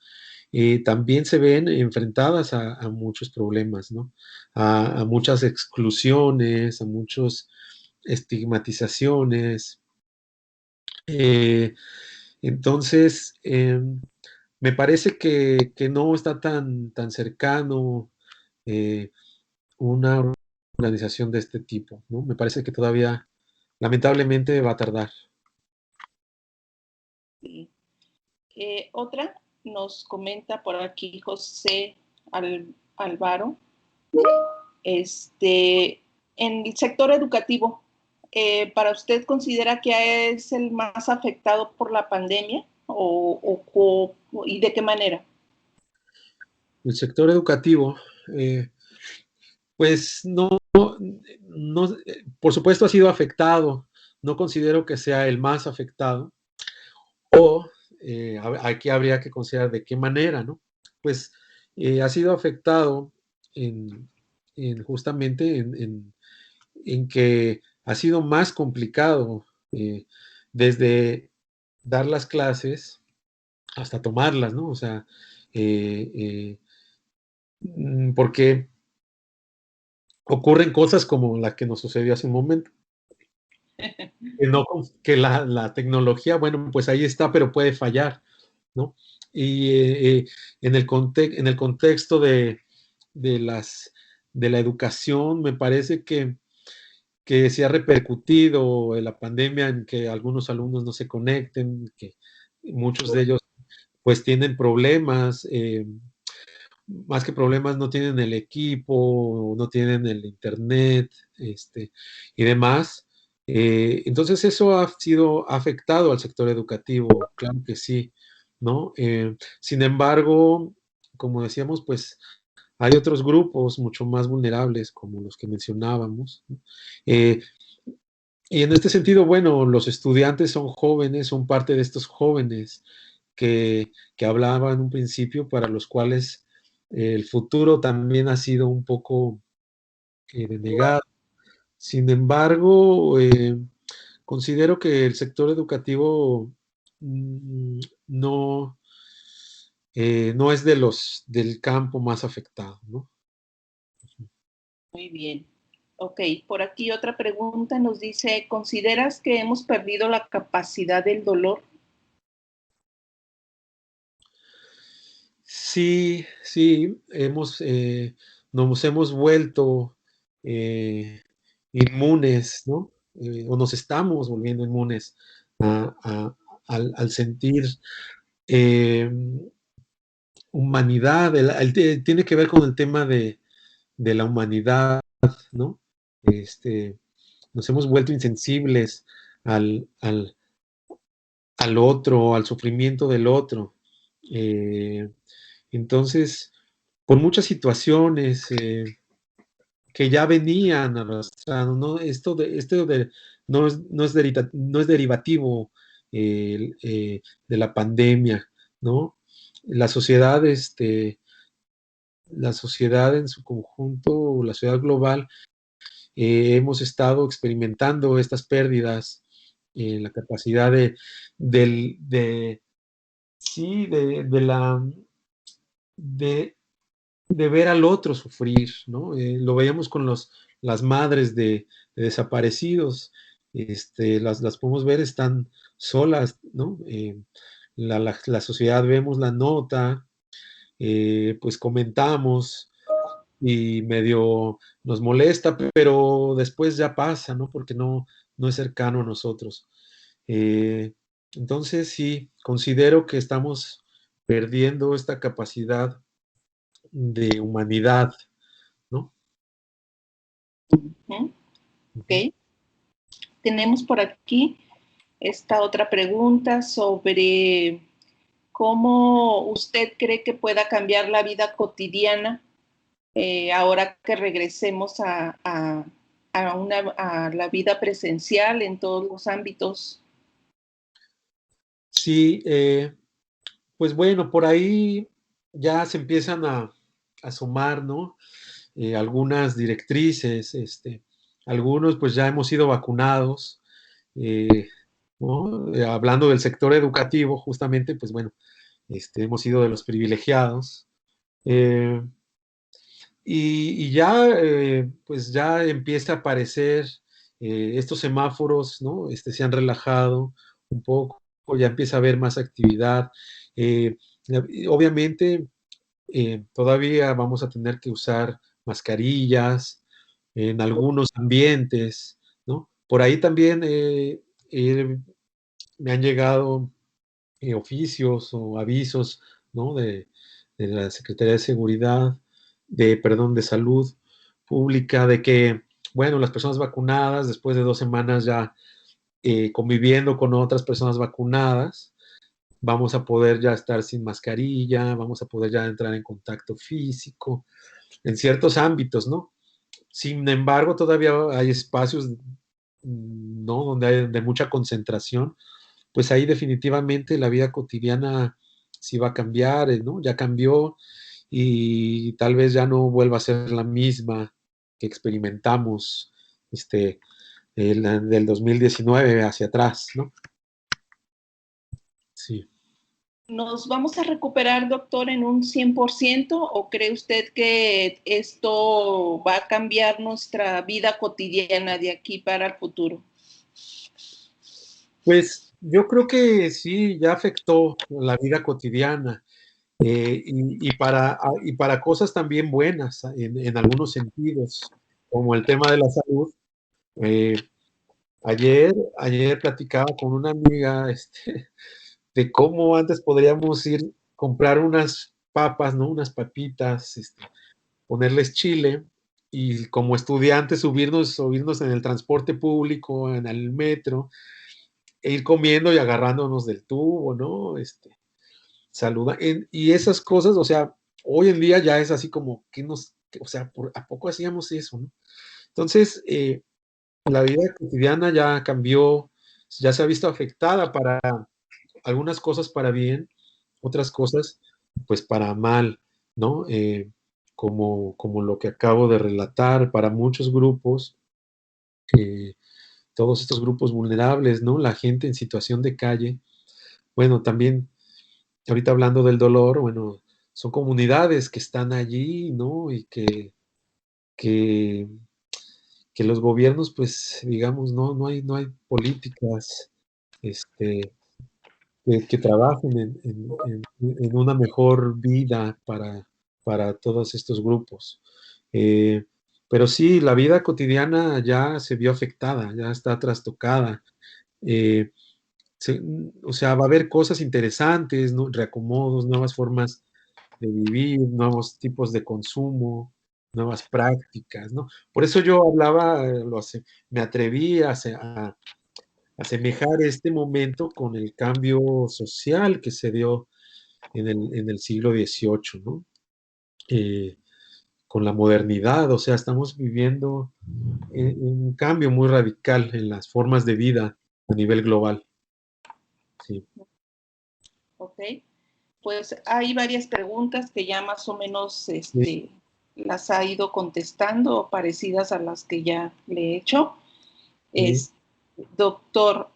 también se ven enfrentadas a muchos problemas, ¿no? A muchas exclusiones, a muchas estigmatizaciones. Eh, entonces, me parece que no está tan cercano eh, una organización de este tipo, ¿no? Me parece que todavía, lamentablemente, va a tardar. Sí. Otra nos comenta por aquí José Alvaro, en el sector educativo, ¿para usted considera que es el más afectado por la pandemia y de qué manera? El sector educativo, eh, pues no, por supuesto ha sido afectado. No considero que sea el más afectado. O aquí habría que considerar de qué manera, ¿no? Pues ha sido afectado en, justamente en que ha sido más complicado desde dar las clases hasta tomarlas, ¿no? O sea, porque ocurren cosas como la que nos sucedió hace un momento. Que, no, que la tecnología, bueno, pues ahí está, pero puede fallar, ¿no? Y en el contexto de la educación, me parece que se ha repercutido en la pandemia en que algunos alumnos no se conecten, que muchos de ellos pues tienen problemas, más que problemas no tienen el equipo, no tienen el internet, y demás. Entonces eso ha afectado al sector educativo, claro que sí, ¿no? Sin embargo, como decíamos, pues hay otros grupos mucho más vulnerables, como los que mencionábamos, ¿no? Eh, y en este sentido, bueno, los estudiantes son jóvenes, son parte de estos jóvenes que hablaba en un principio, para los cuales el futuro también ha sido un poco denegado. Sin embargo, considero que el sector educativo no, no es del campo más afectado, ¿no? Muy bien. Ok, por aquí otra pregunta nos dice, ¿consideras que hemos perdido la capacidad del dolor? Sí, sí, nos hemos vuelto inmunes, ¿no? O nos estamos volviendo inmunes al sentir eh, humanidad. Tiene que ver con el tema de la humanidad, ¿no? Nos hemos vuelto insensibles al, al, al otro, al sufrimiento del otro. Eh, entonces, por muchas situaciones que ya venían arrastrando, ¿no? No es derivativo de la pandemia, ¿no? La sociedad, la sociedad en su conjunto, la sociedad global, hemos estado experimentando estas pérdidas, la capacidad sí, de, de ver al otro sufrir, ¿no? Lo veíamos con las madres de desaparecidos, las podemos ver, están solas, ¿no? La sociedad vemos la nota, pues comentamos y medio nos molesta, pero después ya pasa, ¿no? Porque no es cercano a nosotros. Eh, entonces, sí, considero que estamos perdiendo esta capacidad de humanidad, ¿no? ¿Mm? Ok. Tenemos por aquí esta otra pregunta sobre cómo usted cree que pueda cambiar la vida cotidiana ahora que regresemos a la vida presencial en todos los ámbitos. Sí, pues bueno, por ahí ya se empiezan a sumar, ¿no? Algunas directrices, algunos pues ya hemos sido vacunados, ¿no? Hablando del sector educativo, justamente, pues bueno, hemos sido de los privilegiados. Eh, y ya, pues ya empieza a aparecer estos semáforos, ¿no? Se han relajado un poco, ya empieza a haber más actividad. Eh, Obviamente, todavía vamos a tener que usar mascarillas en algunos ambientes, ¿no? Por ahí también me han llegado oficios o avisos, ¿no? De la Secretaría de Seguridad, perdón, de Salud Pública, de que, bueno, las personas vacunadas, después de 2 semanas ya conviviendo con otras personas vacunadas, vamos a poder ya estar sin mascarilla, vamos a poder ya entrar en contacto físico, en ciertos ámbitos, ¿no? Sin embargo, todavía hay espacios, ¿no? Donde hay de mucha concentración, pues ahí definitivamente la vida cotidiana sí va a cambiar, ¿no? Ya cambió y tal vez ya no vuelva a ser la misma que experimentamos del 2019 hacia atrás, ¿no? Sí. ¿Nos vamos a recuperar, doctor, en un 100% o cree usted que esto va a cambiar nuestra vida cotidiana de aquí para el futuro? Pues yo creo que sí, ya afectó la vida cotidiana y para cosas también buenas en algunos sentidos, como el tema de la salud. Eh, ayer platicaba con una amiga de cómo antes podríamos ir comprar unas papas, ¿no? Unas papitas, ponerles chile y como estudiantes subirnos en el transporte público, en el metro, e ir comiendo y agarrándonos del tubo, ¿no? Y esas cosas, o sea, hoy en día ya es así como o sea, ¿a poco hacíamos eso, no? Entonces, la vida cotidiana ya cambió, ya se ha visto afectada para algunas cosas para bien, otras cosas pues para mal, ¿no? Como lo que acabo de relatar, para muchos grupos, todos estos grupos vulnerables, ¿no? La gente en situación de calle. Bueno, también, ahorita hablando del dolor, bueno, son comunidades que están allí, ¿no? Y que, que los gobiernos, pues, digamos, no hay políticas, este, que trabajen en una mejor vida para todos estos grupos. Eh, pero sí, la vida cotidiana ya se vio afectada, ya está trastocada. Eh, o sea, va a haber cosas interesantes, ¿no? Reacomodos, nuevas formas de vivir, nuevos tipos de consumo, nuevas prácticas, ¿no? Por eso yo hablaba, me atreví a asemejar este momento con el cambio social que se dio en el siglo XVIII, ¿no? Eh, con la modernidad, o sea, estamos viviendo un cambio muy radical en las formas de vida a nivel global. Sí. Ok, pues hay varias preguntas que ya más o menos Sí. las ha ido contestando, parecidas a las que ya le he hecho. Sí. Doctor,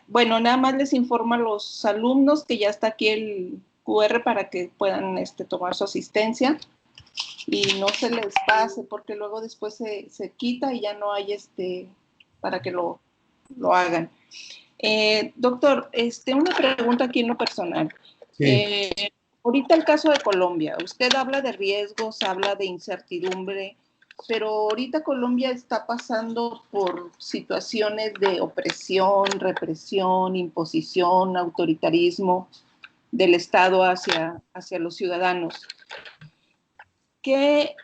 bueno, nada más les informo a los alumnos que ya está aquí el QR para que puedan tomar su asistencia y no se les pase porque luego después se quita y ya no hay para que lo hagan. Doctor, una pregunta aquí en lo personal. Sí. Ahorita el caso de Colombia, usted habla de riesgos, habla de incertidumbre, pero ahorita Colombia está pasando por situaciones de opresión, represión, imposición, autoritarismo del Estado hacia los ciudadanos. ¿Qué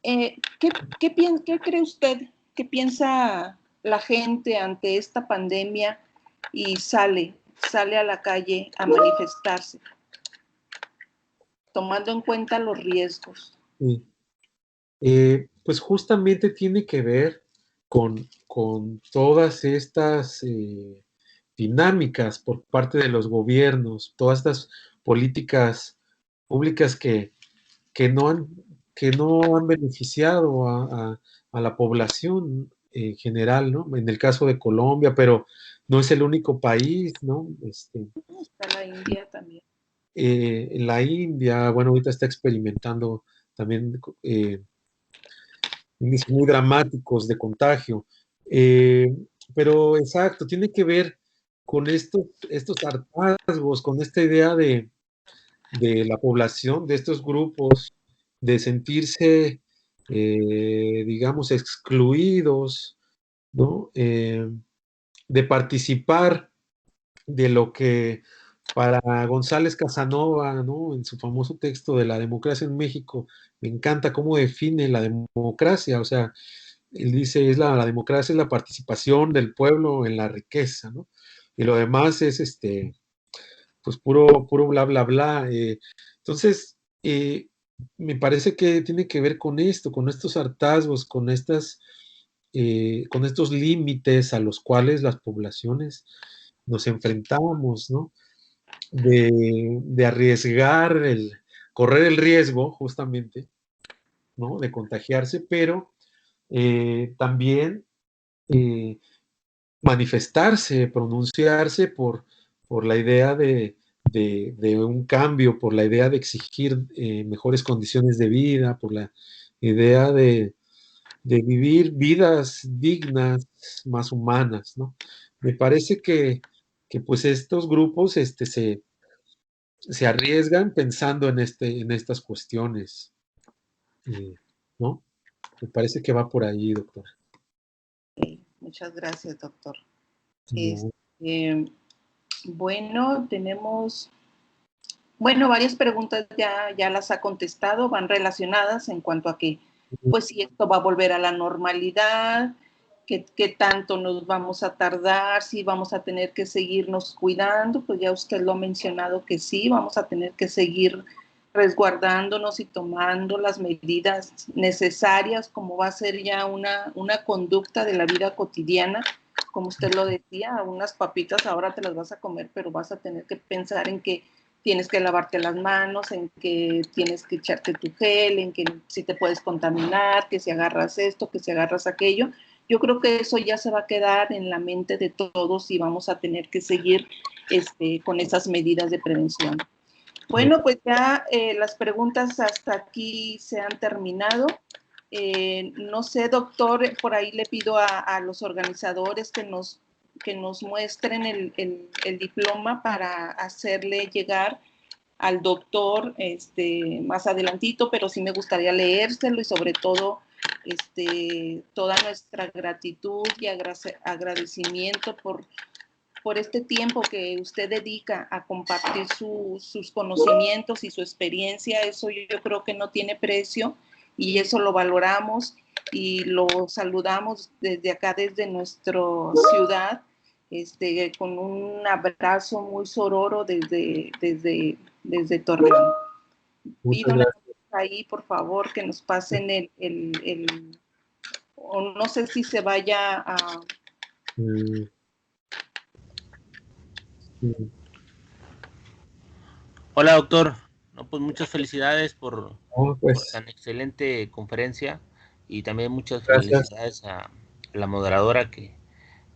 cree usted? ¿Qué piensa la gente ante esta pandemia y sale a la calle a manifestarse, tomando en cuenta los riesgos? Sí. Pues justamente tiene que ver con todas estas dinámicas por parte de los gobiernos, todas estas políticas públicas que no han, que no han beneficiado a la población en general, ¿no? En el caso de Colombia, pero no es el único país, ¿no? Está la India también. En la India, bueno, ahorita está experimentando también índices muy dramáticos de contagio. Pero exacto, tiene que ver con estos hartazgos, con esta idea de la población, de estos grupos, de sentirse, digamos, excluidos, ¿no? De participar de lo que para González Casanova, ¿no? En su famoso texto de la democracia en México, me encanta cómo define la democracia, o sea, él dice, la democracia es la participación del pueblo en la riqueza, ¿no? Y lo demás es, pues, puro bla, bla, bla. Entonces, me parece que tiene que ver con esto, con estos hartazgos, con estos límites a los cuales las poblaciones nos enfrentamos, ¿no? De arriesgar, correr el riesgo, justamente, ¿no? De contagiarse, pero también manifestarse, pronunciarse por la idea de un cambio, por la idea de exigir mejores condiciones de vida, por la idea de vivir vidas dignas, más humanas, ¿no? Me parece que pues estos grupos se arriesgan pensando en estas cuestiones, ¿no? Me parece que va por ahí, doctor. Muchas gracias, doctor. No. Bueno, tenemos, varias preguntas ya las ha contestado, van relacionadas en cuanto a que, pues, si esto va a volver a la normalidad, qué tanto nos vamos a tardar, si vamos a tener que seguirnos cuidando, pues ya usted lo ha mencionado que sí, vamos a tener que seguir resguardándonos y tomando las medidas necesarias, como va a ser ya una conducta de la vida cotidiana. Como usted lo decía, unas papitas ahora te las vas a comer, pero vas a tener que pensar en que tienes que lavarte las manos, en que tienes que echarte tu gel, en que si te puedes contaminar, que si agarras esto, que si agarras aquello. Yo creo que eso ya se va a quedar en la mente de todos y vamos a tener que seguir con esas medidas de prevención. Bueno, pues ya las preguntas hasta aquí se han terminado. No sé, doctor, por ahí le pido a los organizadores que nos muestren el diploma para hacerle llegar al doctor más adelantito, pero sí me gustaría leérselo y sobre todo toda nuestra gratitud y agradecimiento por este tiempo que usted dedica a compartir sus conocimientos y su experiencia. Eso yo creo que no tiene precio y eso lo valoramos y lo saludamos desde acá, desde nuestra ciudad, con un abrazo muy sororo desde Torreón. Pido ahí, por favor, que nos pasen o no sé si se vaya a... Hola, doctor. No, pues muchas felicidades por tan excelente conferencia y también muchas felicidades a la moderadora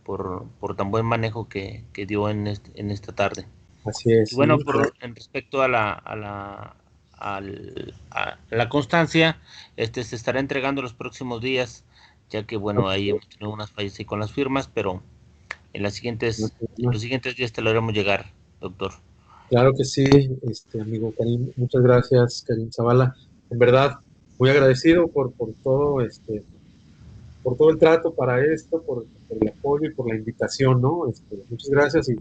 por tan buen manejo que dio en esta tarde. Así es. Y bueno, en respecto a la constancia, se estará entregando los próximos días, ya que bueno, ahí hemos tenido unas fallas con las firmas, pero en los siguientes días te lo haremos llegar, doctor. Claro que sí, amigo Karim, muchas gracias, Karim Zavala. En verdad, muy agradecido por todo, por todo el trato para esto, por el apoyo y por la invitación, ¿no? Muchas gracias y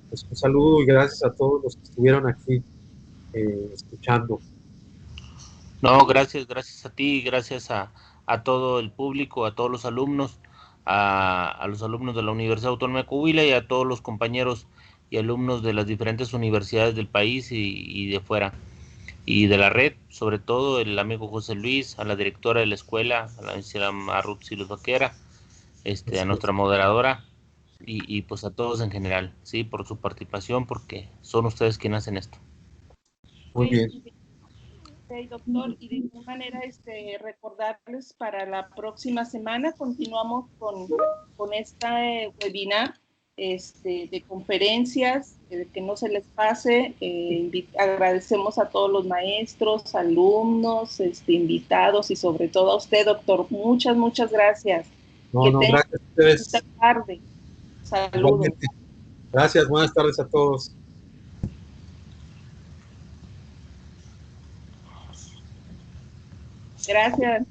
pues, un saludo y gracias a todos los que estuvieron aquí escuchando. No, gracias a ti, gracias a todo el público, a todos los alumnos, a los alumnos de la Universidad Autónoma de Coahuila y a todos los compañeros y alumnos de las diferentes universidades del país y de fuera, y de la red, sobre todo el amigo José Luis, a la directora de la escuela, a la licenciada Ruth Silos Vaquera, a nuestra moderadora y pues a todos en general, sí, por su participación, porque son ustedes quienes hacen esto. Muy bien. Sí, doctor, y de igual manera recordarles para la próxima semana continuamos con este webinar de conferencias, que no se les pase. Agradecemos a todos los maestros, alumnos, invitados y sobre todo a usted, doctor. Muchas gracias. Gracias a ustedes. Buena tarde. Saludos. Igualmente. Gracias, buenas tardes a todos. Gracias.